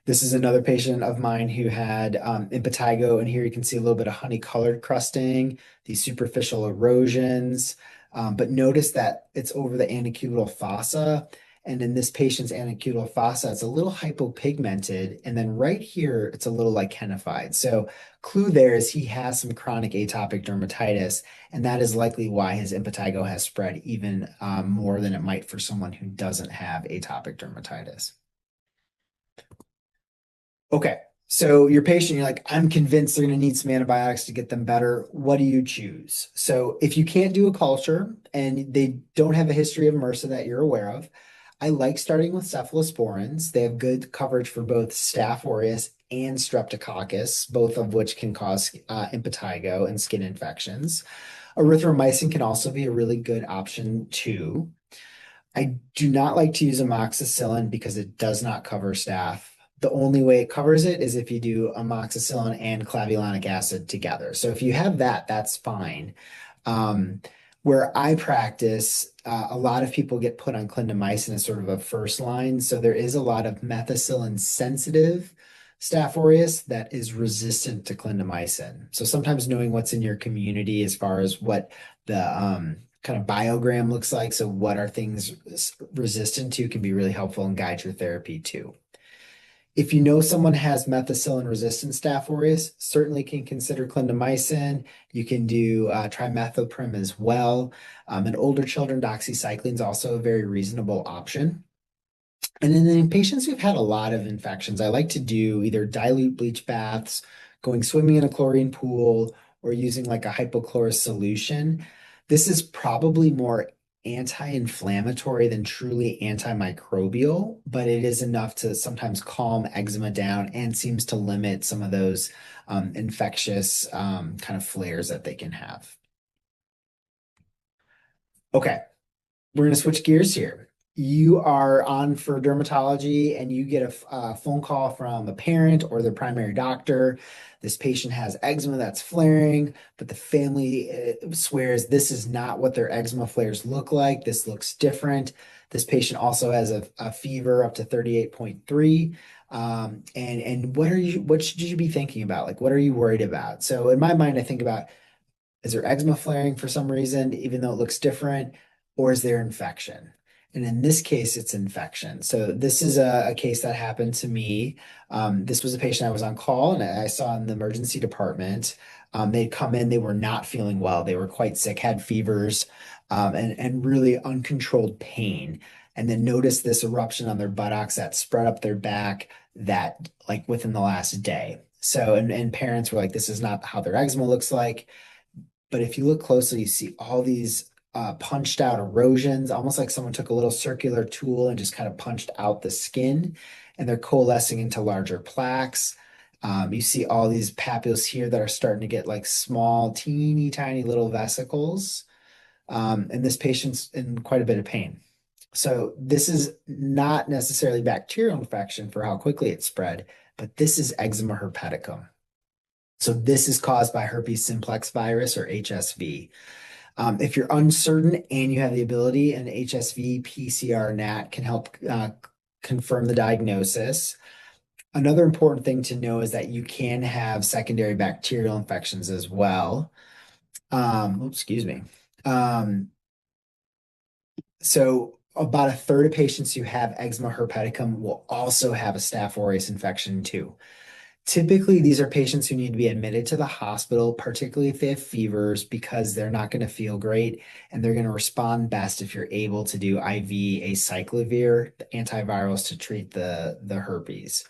This is another patient of mine who had impetigo, and here you can see a little bit of honey-colored crusting, these superficial erosions, but notice that it's over the antecubital fossa, and in this patient's antecubital fossa, it's a little hypopigmented, and then right here, it's a little lichenified. So clue there is he has some chronic atopic dermatitis, and that is likely why his impetigo has spread even more than it might for someone who doesn't have atopic dermatitis. Okay, so your patient, you're like, I'm convinced they're going to need some antibiotics to get them better. What do you choose? So if you can't do a culture and they don't have a history of MRSA that you're aware of, I like starting with cephalosporins. They have good coverage for both Staph aureus and Streptococcus, both of which can cause impetigo and skin infections. Erythromycin can also be a really good option too. I do not like to use amoxicillin because it does not cover staph. The only way it covers it is if you do amoxicillin and clavulanic acid together. So if you have that, that's fine. Where I practice, a lot of people get put on clindamycin as sort of a first line. So there is a lot of methicillin sensitive Staph aureus that is resistant to clindamycin. So sometimes knowing what's in your community as far as what the kind of biogram looks like, so what are things resistant to, can be really helpful and guide your therapy too. If you know someone has methicillin-resistant Staph aureus, certainly can consider clindamycin. You can do trimethoprim as well. In older children, doxycycline is also a very reasonable option. And then in patients who've had a lot of infections, I like to do either dilute bleach baths, going swimming in a chlorine pool, or using like a hypochlorous solution. This is probably more anti-inflammatory than truly antimicrobial, but it is enough to sometimes calm eczema down and seems to limit some of those infectious kind of flares that they can have. Okay, we're going to switch gears here. you are on for dermatology and you get a phone call from a parent or their primary doctor. This patient has eczema that's flaring, but the family swears this is not what their eczema flares look like. This looks different. This patient also has a fever up to 38.3. And what should you be thinking about? Like, what are you worried about? So in my mind, I think about, is there eczema flaring for some reason, even though it looks different, or is there infection? And in this case, it's infection. So this is a case that happened to me. This was a patient I was on call and I saw in the emergency department. They'd come in, they were not feeling well. They were quite sick, had fevers, and really uncontrolled pain. And then noticed this eruption on their buttocks that spread up their back that like within the last day. So, and parents were like, this is not how their eczema looks like. But if you look closely, you see all these punched out erosions, almost like someone took a little circular tool and just kind of punched out the skin, and they're coalescing into larger plaques. You see all these papules here that are starting to get like small, teeny tiny little vesicles. And this patient's in quite a bit of pain. So this is not necessarily bacterial infection for how quickly it spread, but this is eczema herpeticum. So this is caused by herpes simplex virus or HSV. If you're uncertain and you have the ability, an HSV PCR NAT can help confirm the diagnosis. Another important thing to know is that you can have secondary bacterial infections as well. Excuse me. So about a third of patients who have eczema herpeticum will also have a Staph aureus infection too. Typically, these are patients who need to be admitted to the hospital, particularly if they have fevers, because they're not going to feel great and they're going to respond best if you're able to do IV acyclovir, the antivirals to treat the herpes.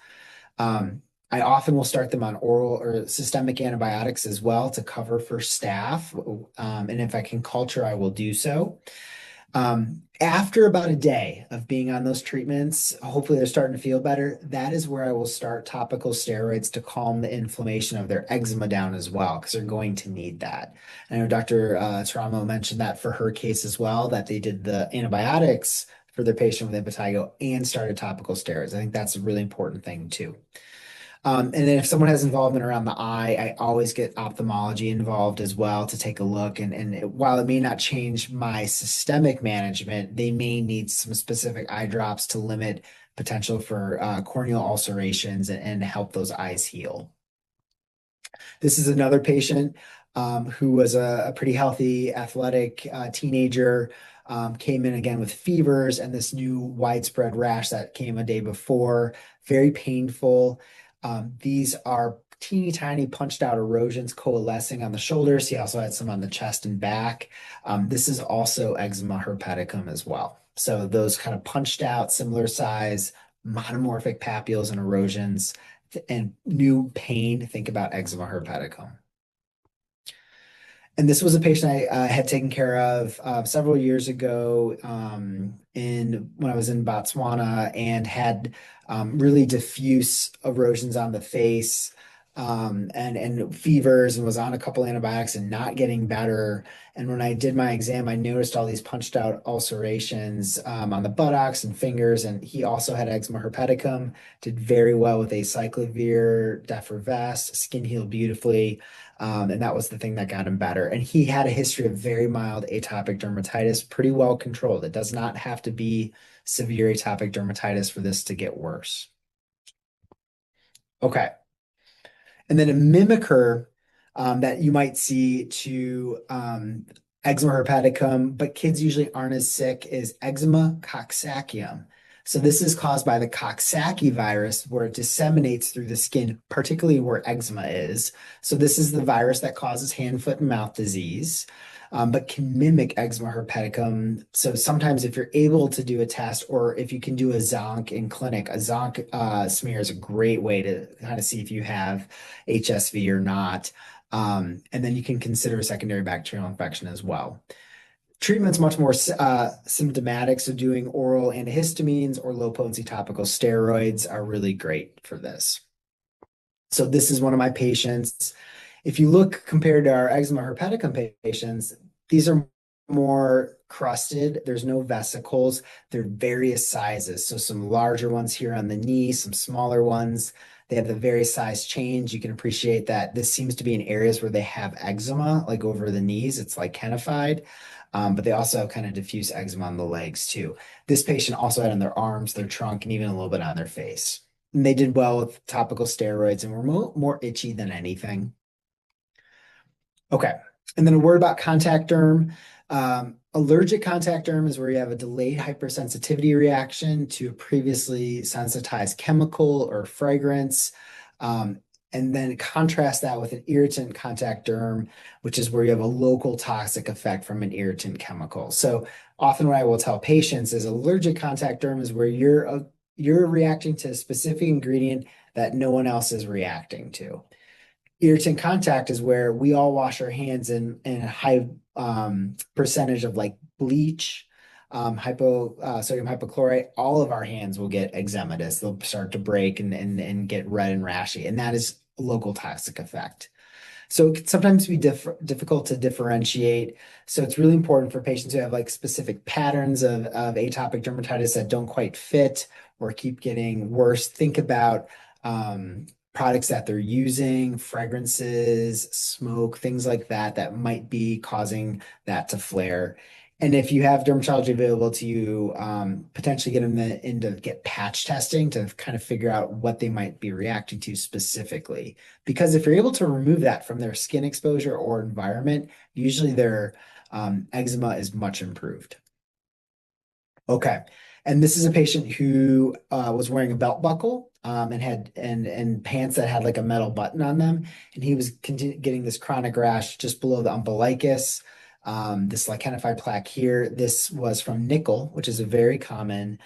I often will start them on oral or systemic antibiotics as well to cover for staph. And if I can culture, I will do so. After about a day of being on those treatments, hopefully they're starting to feel better. That is where I will start topical steroids to calm the inflammation of their eczema down as well, because they're going to need that. I know Dr. Tarimo mentioned that for her case as well, that they did the antibiotics for their patient with impetigo and started topical steroids. I think that's a really important thing too. And then if someone has involvement around the eye, I always get ophthalmology involved as well to take a look. And while it may not change my systemic management, they may need some specific eye drops to limit potential for corneal ulcerations and help those eyes heal. This is another patient who was a pretty healthy, athletic teenager, came in again with fevers and this new widespread rash that came a day before, very painful. These are teeny tiny punched out erosions coalescing on the shoulders. He also had some on the chest and back. This is also eczema herpeticum as well. So those kind of punched out, similar size, monomorphic papules and erosions and new pain, think about eczema herpeticum. And this was a patient I had taken care of several years ago when I was in Botswana and had really diffuse erosions on the face and fevers and was on a couple antibiotics and not getting better. And when I did my exam, I noticed all these punched out ulcerations on the buttocks and fingers. And he also had eczema herpeticum, did very well with acyclovir, Defervest, skin healed beautifully. And that was the thing that got him better. And he had a history of very mild atopic dermatitis, pretty well controlled. It does not have to be severe atopic dermatitis for this to get worse. Okay. And then a mimicker that you might see to eczema herpeticum, but kids usually aren't as sick, is eczema coxsackium. So this is caused by the Coxsackie virus, where it disseminates through the skin, particularly where eczema is. So this is the virus that causes hand, foot, and mouth disease, but can mimic eczema herpeticum. So sometimes if you're able to do a test, or if you can do a zonk in clinic, a zonk smear is a great way to kind of see if you have HSV or not. And then you can consider a secondary bacterial infection as well. Treatment's much more symptomatic, so doing oral antihistamines or low-potency topical steroids are really great for this. So this is one of my patients. If you look compared to our eczema herpeticum patients, these are more crusted. There's no vesicles. They're various sizes. So some larger ones here on the knee, some smaller ones. They have the various size change. You can appreciate that this seems to be in areas where they have eczema, like over the knees. It's lichenified. But they also have kind of diffuse eczema on the legs too. This patient also had on their arms, their trunk, and even a little bit on their face. And they did well with topical steroids and were more itchy than anything. Okay. And then a word about contact derm. Allergic contact derm is where you have a delayed hypersensitivity reaction to a previously sensitized chemical or fragrance. And then contrast that with an irritant contact derm, which is where you have a local toxic effect from an irritant chemical. So often what I will tell patients is allergic contact derm is where you're reacting to a specific ingredient that no one else is reacting to. Irritant contact is where we all wash our hands in a high percentage of like bleach, sodium hypochlorite. All of our hands will get eczematous. They'll start to break and get red and rashy, and that is a local toxic effect. So it can sometimes be difficult to differentiate. So it's really important for patients who have like specific patterns of atopic dermatitis that don't quite fit or keep getting worse. Think about products that they're using, fragrances, smoke, things like that, that might be causing that to flare. And if you have dermatology available to you, potentially get them in to get patch testing to kind of figure out what they might be reacting to specifically. Because if you're able to remove that from their skin exposure or environment, usually their eczema is much improved. Okay. And this is a patient who was wearing a belt buckle and had and pants that had like a metal button on them. And he was getting this chronic rash just below the umbilicus, this lichenified plaque here. This was from nickel, which is a very common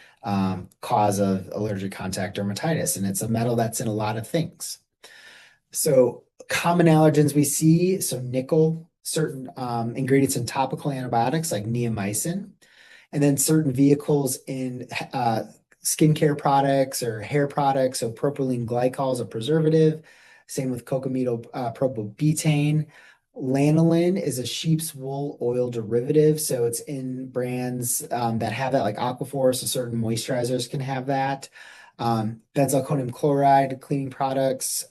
cause of allergic contact dermatitis. And it's a metal that's in a lot of things. So common allergens we see, so nickel, certain ingredients in topical antibiotics like neomycin, and then certain vehicles in skincare products or hair products. So propylene glycol is a preservative. Same with cocometyl propylbutane. Lanolin is a sheep's wool oil derivative. So it's in brands that have that, like Aquaphor, so certain moisturizers can have that. Benzalkonium chloride, cleaning products,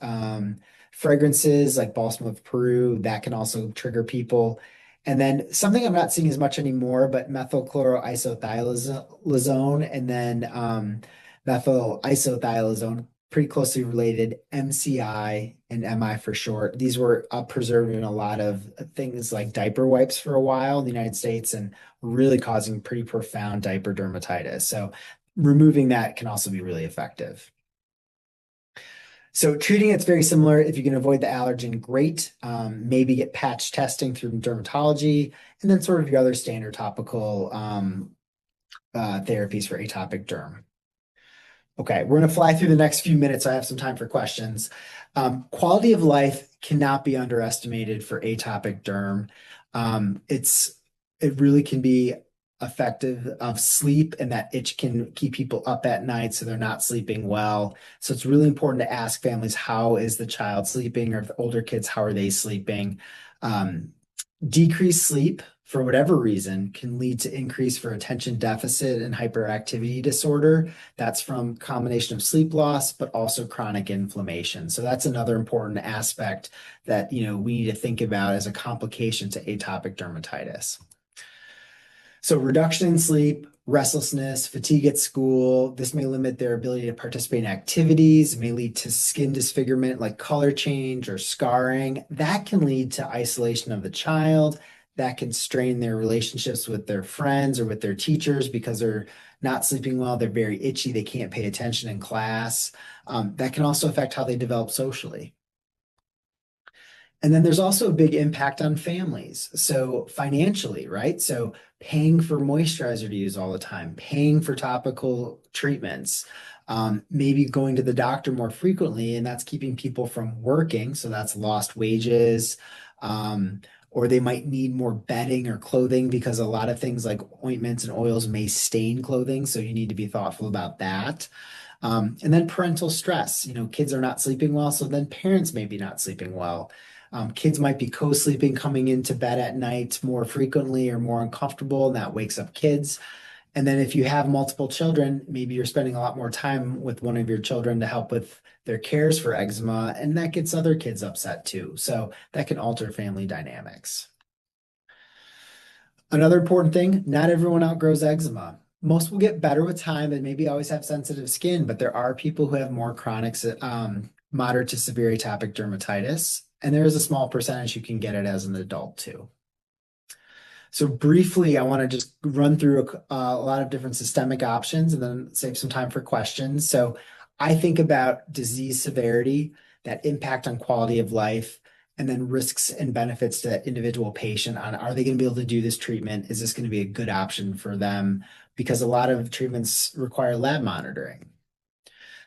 fragrances like balsam of Peru, that can also trigger people. And then something I'm not seeing as much anymore, but methylchloroisothiazolone and then methyl isothiazolone, pretty closely related, MCI and MI for short. These were preserved in a lot of things like diaper wipes for a while in the United States and really causing pretty profound diaper dermatitis. So removing that can also be really effective. So treating it's very similar. If you can avoid the allergen, great. Maybe get patch testing through dermatology, and then sort of your other standard topical therapies for atopic derm. Okay, we're going to fly through the next few minutes. I have some time for questions. Quality of life cannot be underestimated for atopic derm. It really can be effective of sleep, and that itch can keep people up at night so they're not sleeping well. So it's really important to ask families, how is the child sleeping, or if the older kids, how are they sleeping? Decreased sleep for whatever reason can lead to increase for attention deficit and hyperactivity disorder. That's from combination of sleep loss, but also chronic inflammation. So that's another important aspect that, we need to think about as a complication to atopic dermatitis. So reduction in sleep, restlessness, fatigue at school. This may limit their ability to participate in activities, may lead to skin disfigurement like color change or scarring. That can lead to isolation of the child. That can strain their relationships with their friends or with their teachers because they're not sleeping well. They're very itchy. They can't pay attention in class. That can also affect how they develop socially. And then there's also a big impact on families. So financially, right? So paying for moisturizer to use all the time, paying for topical treatments, maybe going to the doctor more frequently, and that's keeping people from working. So that's lost wages. Or they might need more bedding or clothing because a lot of things like ointments and oils may stain clothing. So you need to be thoughtful about that. And then parental stress. Kids are not sleeping well, so then parents may be not sleeping well. Kids might be co-sleeping, coming into bed at night more frequently or more uncomfortable, and that wakes up kids. And then if you have multiple children, maybe you're spending a lot more time with one of your children to help with their cares for eczema, and that gets other kids upset too. So that can alter family dynamics. Another important thing, not everyone outgrows eczema. Most will get better with time and maybe always have sensitive skin, but there are people who have more chronic, moderate to severe atopic dermatitis, and there is a small percentage who can get it as an adult too. So briefly, I want to just run through a lot of different systemic options and then save some time for questions. So I think about disease severity, that impact on quality of life, and then risks and benefits to that individual patient on, are they going to be able to do this treatment? Is this going to be a good option for them? Because a lot of treatments require lab monitoring.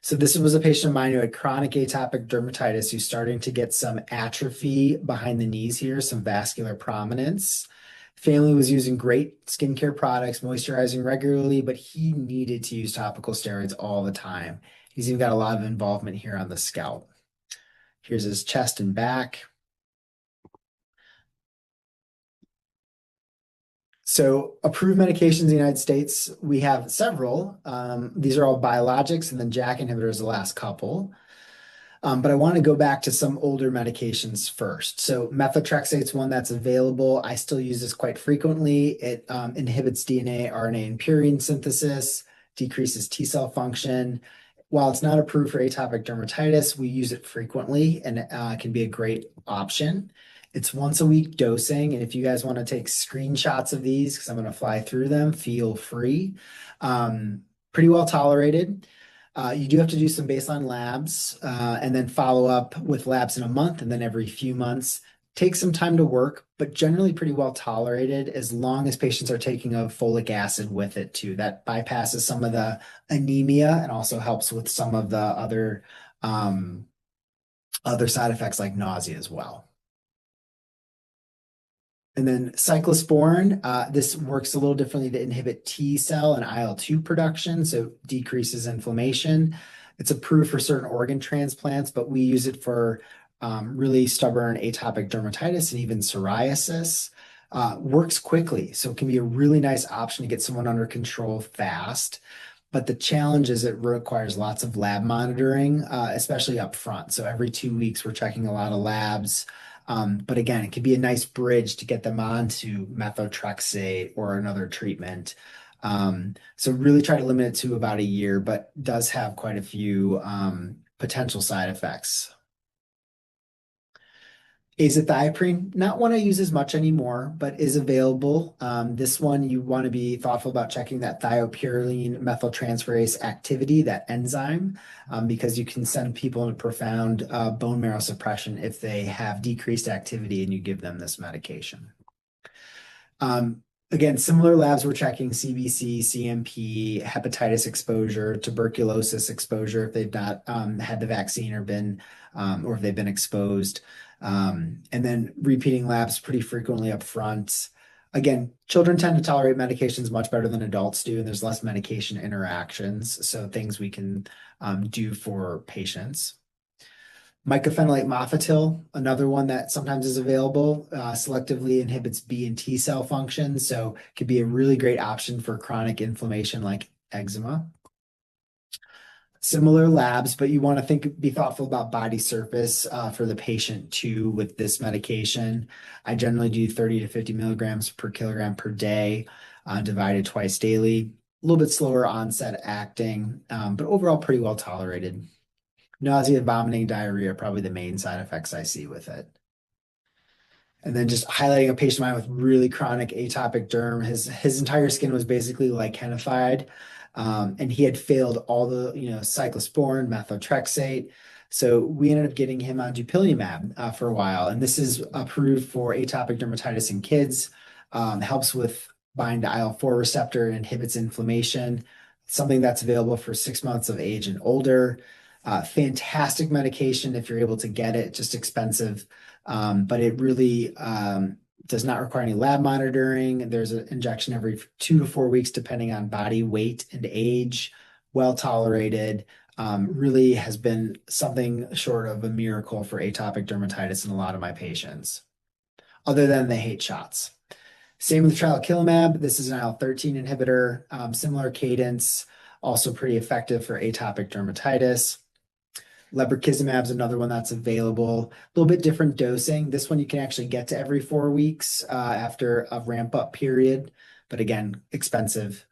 So this was a patient of mine who had chronic atopic dermatitis who's starting to get some atrophy behind the knees here, some vascular prominence. Family was using great skincare products, moisturizing regularly, but he needed to use topical steroids all the time. He's even got a lot of involvement here on the scalp. Here's his chest and back. So approved medications in the United States, we have several. These are all biologics, and then JAK inhibitors, the last couple. But I want to go back to some older medications first. So methotrexate's one that's available. I still use this quite frequently. It inhibits DNA, RNA, and purine synthesis, decreases T cell function. While it's not approved for atopic dermatitis, we use it frequently and can be a great option. It's once a week dosing. And if you guys want to take screenshots of these, because I'm going to fly through them, feel free. Pretty well tolerated. You do have to do some baseline labs and then follow up with labs in a month and then every few months. Takes some time to work, but generally pretty well tolerated as long as patients are taking a folic acid with it too. That bypasses some of the anemia and also helps with some of the other side effects like nausea as well. And then cyclosporin, this works a little differently to inhibit T cell and IL-2 production, so decreases inflammation. It's approved for certain organ transplants, but we use it for really stubborn atopic dermatitis and even psoriasis. Works quickly, so it can be a really nice option to get someone under control fast. But the challenge is it requires lots of lab monitoring, especially up front. So every 2 weeks, we're checking a lot of labs. But again, it can be a nice bridge to get them onto methotrexate or another treatment. So really try to limit it to about a year, but does have quite a few potential side effects. Azathioprine, not one I use as much anymore, but is available. This one, you want to be thoughtful about checking that thiopurine methyltransferase activity, that enzyme, because you can send people in profound bone marrow suppression if they have decreased activity and you give them this medication. Again, similar labs, we're checking CBC, CMP, hepatitis exposure, tuberculosis exposure if they've not had the vaccine or been, or if they've been exposed. And then repeating labs pretty frequently up front. Again, children tend to tolerate medications much better than adults do, and there's less medication interactions, so things we can do for patients. Mycophenolate mofetil, another one that sometimes is available, selectively inhibits B and T cell function, so could be a really great option for chronic inflammation like eczema. Similar labs, but you want to be thoughtful about body surface for the patient too with this medication. I generally do 30 to 50 milligrams per kilogram per day, divided twice daily. A little bit slower onset acting, but overall pretty well tolerated. Nausea, vomiting, diarrhea are probably the main side effects I see with it. And then just highlighting a patient of mine with really chronic atopic derm. His entire skin was basically lichenified. And he had failed all the, cyclosporin, methotrexate. So we ended up getting him on dupilumab for a while. And this is approved for atopic dermatitis in kids. Helps with bind to IL-4 receptor and inhibits inflammation. Something that's available for 6 months of age and older. Fantastic medication if you're able to get it, just expensive. But it really does not require any lab monitoring. There's an injection every 2 to 4 weeks, depending on body weight and age. Well tolerated. really has been something short of a miracle for atopic dermatitis in a lot of my patients, other than they hate shots. Same with tralokilimab. This is an IL-13 inhibitor, similar cadence, also pretty effective for atopic dermatitis. Lebrikizumab is another one that's available. A little bit different dosing. This one you can actually get to every 4 weeks after a ramp-up period, but again, expensive.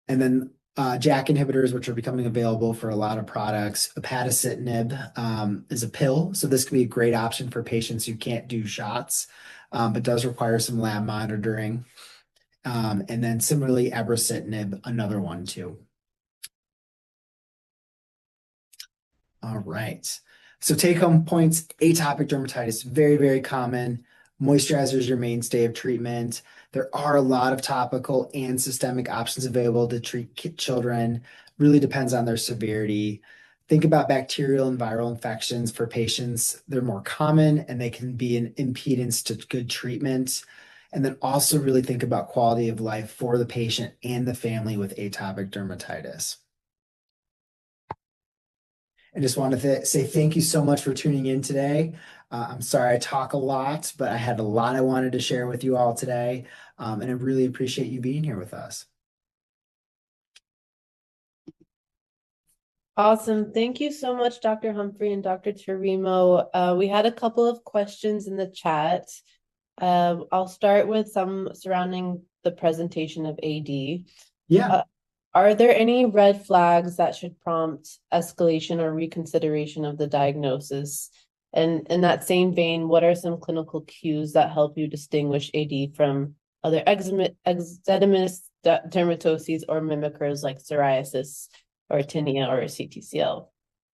And then JAK inhibitors, which are becoming available for a lot of products. Upadacitinib is a pill, so this can be a great option for patients who can't do shots, but does require some lab monitoring. And then similarly, abrocitinib, another one too. All right. So take-home points, atopic dermatitis, very, very common. Moisturizer is your mainstay of treatment. There are a lot of topical and systemic options available to treat children. Really depends on their severity. Think about bacterial and viral infections for patients. They're more common and they can be an impedance to good treatment. And then also really think about quality of life for the patient and the family with atopic dermatitis. I just wanted to say thank you so much for tuning in today. I'm sorry I talk a lot, but I had a lot I wanted to share with you all today, and I really appreciate you being here with us. Awesome. Thank you so much, Dr. Humphrey and Dr. Tarimo. We had a couple of questions in the chat. I'll start with some surrounding the presentation of AD. Yeah. Are there any red flags that should prompt escalation or reconsideration of the diagnosis? And in that same vein, what are some clinical cues that help you distinguish AD from other eczematous dermatoses or mimickers like psoriasis or tinea or CTCL?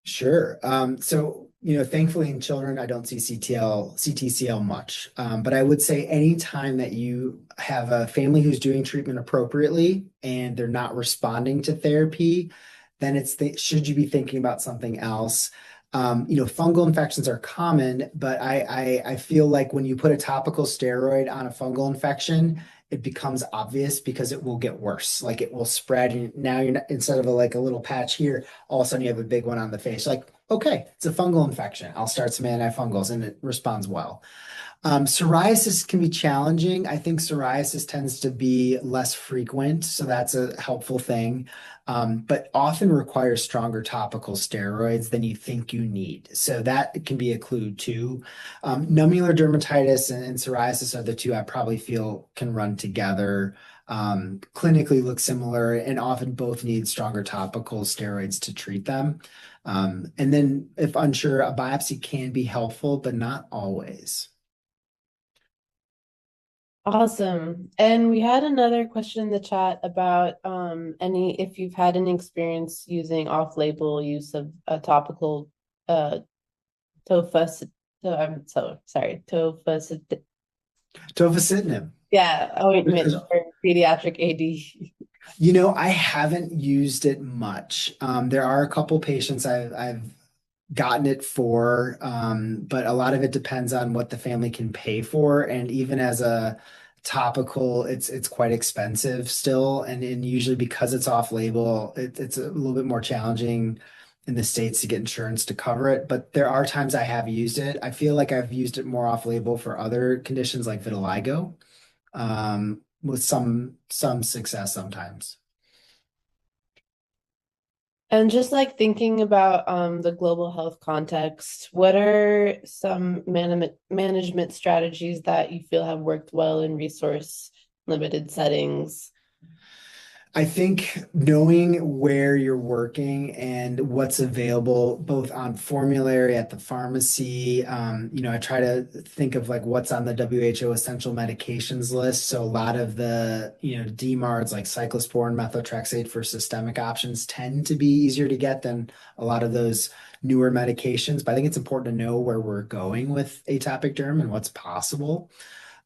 Sure. So, thankfully in children, I don't see CTCL much. But I would say anytime that you have a family who's doing treatment appropriately and they're not responding to therapy, then should you be thinking about something else? Fungal infections are common, but I feel like when you put a topical steroid on a fungal infection, it becomes obvious because it will get worse. Like it will spread. And now you're not, instead of a little patch here, all of a sudden you have a big one on the face. Like, okay, it's a fungal infection. I'll start some antifungals and it responds well. Psoriasis can be challenging. I think psoriasis tends to be less frequent, so that's a helpful thing, but often requires stronger topical steroids than you think you need. So that can be a clue too. Nummular dermatitis and psoriasis are the two I probably feel can run together. Clinically look similar and often both need stronger topical steroids to treat them. And then if unsure, a biopsy can be helpful, but not always. Awesome. And we had another question in the chat about if you've had any experience using off-label use of a topical tofacitinib. Tofacitinib. Yeah, ointment for pediatric AD. I haven't used it much. There are a couple patients I've gotten it for, but a lot of it depends on what the family can pay for. And even as a topical, it's quite expensive still. And usually because it's off label, it's a little bit more challenging in the States to get insurance to cover it. But there are times I have used it. I feel like I've used it more off label for other conditions like vitiligo, with some success sometimes. And just like thinking about the global health context, what are some management strategies that you feel have worked well in resource limited settings? I think knowing where you're working and what's available, both on formulary at the pharmacy, I try to think of what's on the WHO essential medications list. So a lot of the, DMARDs like cyclosporin, methotrexate for systemic options tend to be easier to get than a lot of those newer medications. But I think it's important to know where we're going with atopic derm and what's possible.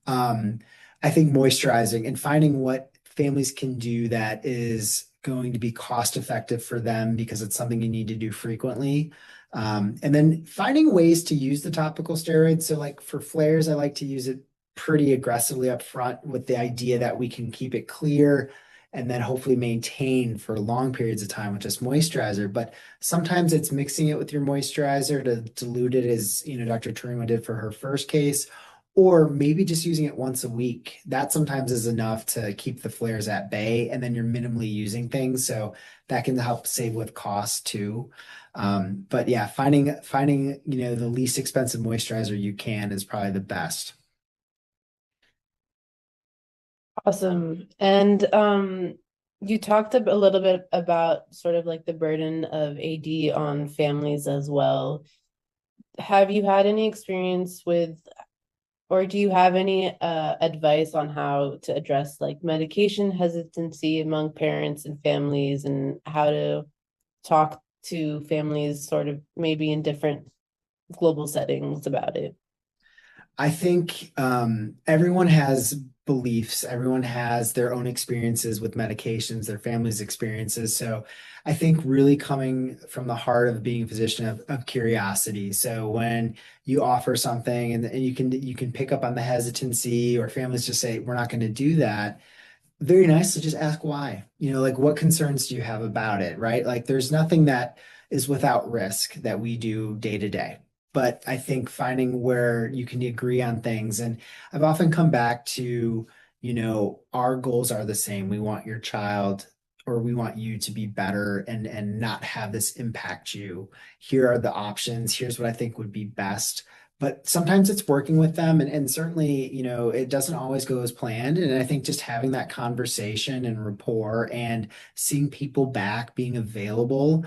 I think moisturizing and finding what families can do that is going to be cost effective for them because it's something you need to do frequently. And then finding ways to use the topical steroids. So for flares, I like to use it pretty aggressively up front with the idea that we can keep it clear and then hopefully maintain for long periods of time with just moisturizer. But sometimes it's mixing it with your moisturizer to dilute it, as Dr. Tarimo did for her first case, or maybe just using it once a week. That sometimes is enough to keep the flares at bay, and then you're minimally using things. So that can help save with cost too. But yeah, finding the least expensive moisturizer you can is probably the best. Awesome. And you talked a little bit about sort of like the burden of AD on families as well. Have you had any experience with, or do you have any advice on how to address like medication hesitancy among parents and families, and how to talk to families sort of maybe in different global settings about it? I think everyone has beliefs, everyone has their own experiences with medications, their family's experiences. So I think really coming from the heart of being a physician of curiosity. So when you offer something and you can pick up on the hesitancy, or families just say, we're not going to do that, very nice to just ask why. Like, what concerns do you have about it, right? Like, there's nothing that is without risk that we do day to day. But I think finding where you can agree on things. And I've often come back to, our goals are the same. We want your child, or we want you to be better and not have this impact you. Here are the options. Here's what I think would be best. But sometimes it's working with them, and certainly, it doesn't always go as planned. And I think just having that conversation and rapport and seeing people back, being available,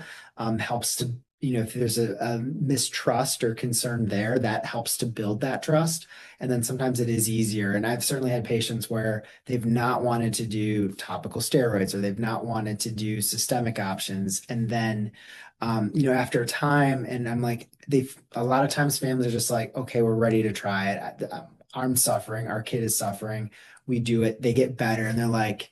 helps to, if there's a mistrust or concern there, that helps to build that trust. And then sometimes it is easier. And I've certainly had patients where they've not wanted to do topical steroids, or they've not wanted to do systemic options. And then after a time, and I'm like, a lot of times families are just like, okay, we're ready to try it. I'm suffering, our kid is suffering. We do it, they get better, and they're like,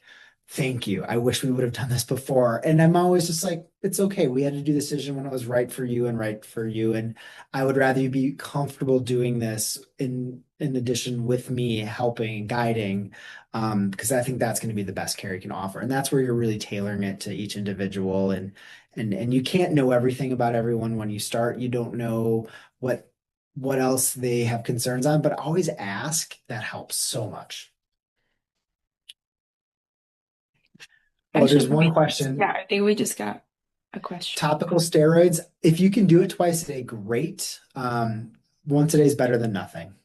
thank you. I wish we would have done this before. And I'm always just like, it's okay. We had to do the decision when it was right for you and right for you. And I would rather you be comfortable doing this in addition with me helping, guiding, because I think that's going to be the best care you can offer. And that's where you're really tailoring it to each individual. And you can't know everything about everyone when you start. You don't know what else they have concerns on, but always ask. That helps so much. Oh, there's Actually, one question. I think we just got a question. Topical steroids, if you can do it twice a day, great. Once a day is better than nothing.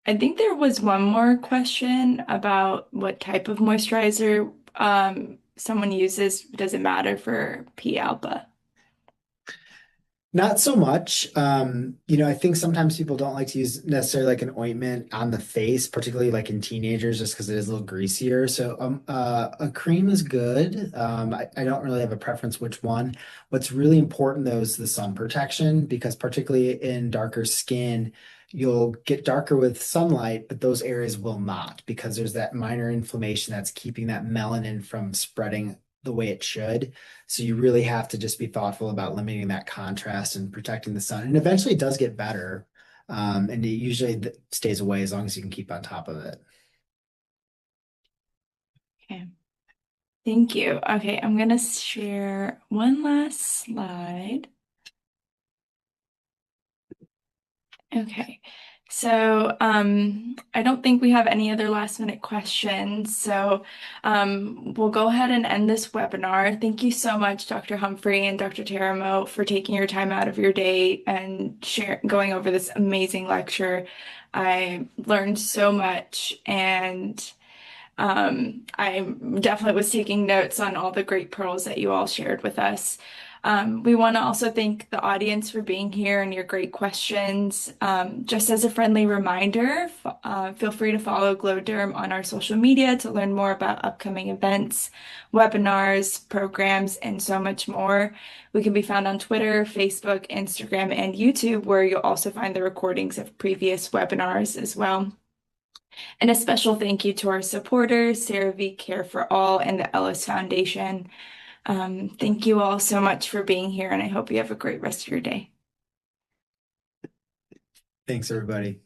I think there was one more question about what type of moisturizer someone uses. Does it matter for P alpha? Not so much. I think sometimes people don't like to use necessarily like an ointment on the face, particularly like in teenagers, just because it is a little greasier. So a cream is good. I don't really have a preference which one. What's really important though is the sun protection, because particularly in darker skin, you'll get darker with sunlight, but those areas will not, because there's that minor inflammation that's keeping that melanin from spreading the way it should. So you really have to just be thoughtful about limiting that contrast and protecting the sun. And eventually it does get better. And it usually stays away as long as you can keep on top of it. Okay. Thank you. Okay, I'm gonna share one last slide. Okay, so I don't think we have any other last minute questions. So we'll go ahead and end this webinar. Thank you so much, Dr. Humphrey and Dr. Tarimo, for taking your time out of your day and going over this amazing lecture. I learned so much, and I definitely was taking notes on all the great pearls that you all shared with us. We want to also thank the audience for being here and your great questions. Just as a friendly reminder, feel free to follow GlowDerm on our social media to learn more about upcoming events, webinars, programs, and so much more. We can be found on Twitter, Facebook, Instagram, and YouTube, where you'll also find the recordings of previous webinars as well. And a special thank you to our supporters, CeraVe Care for All and the Ellis Foundation. Thank you all so much for being here, and I hope you have a great rest of your day. Thanks, everybody.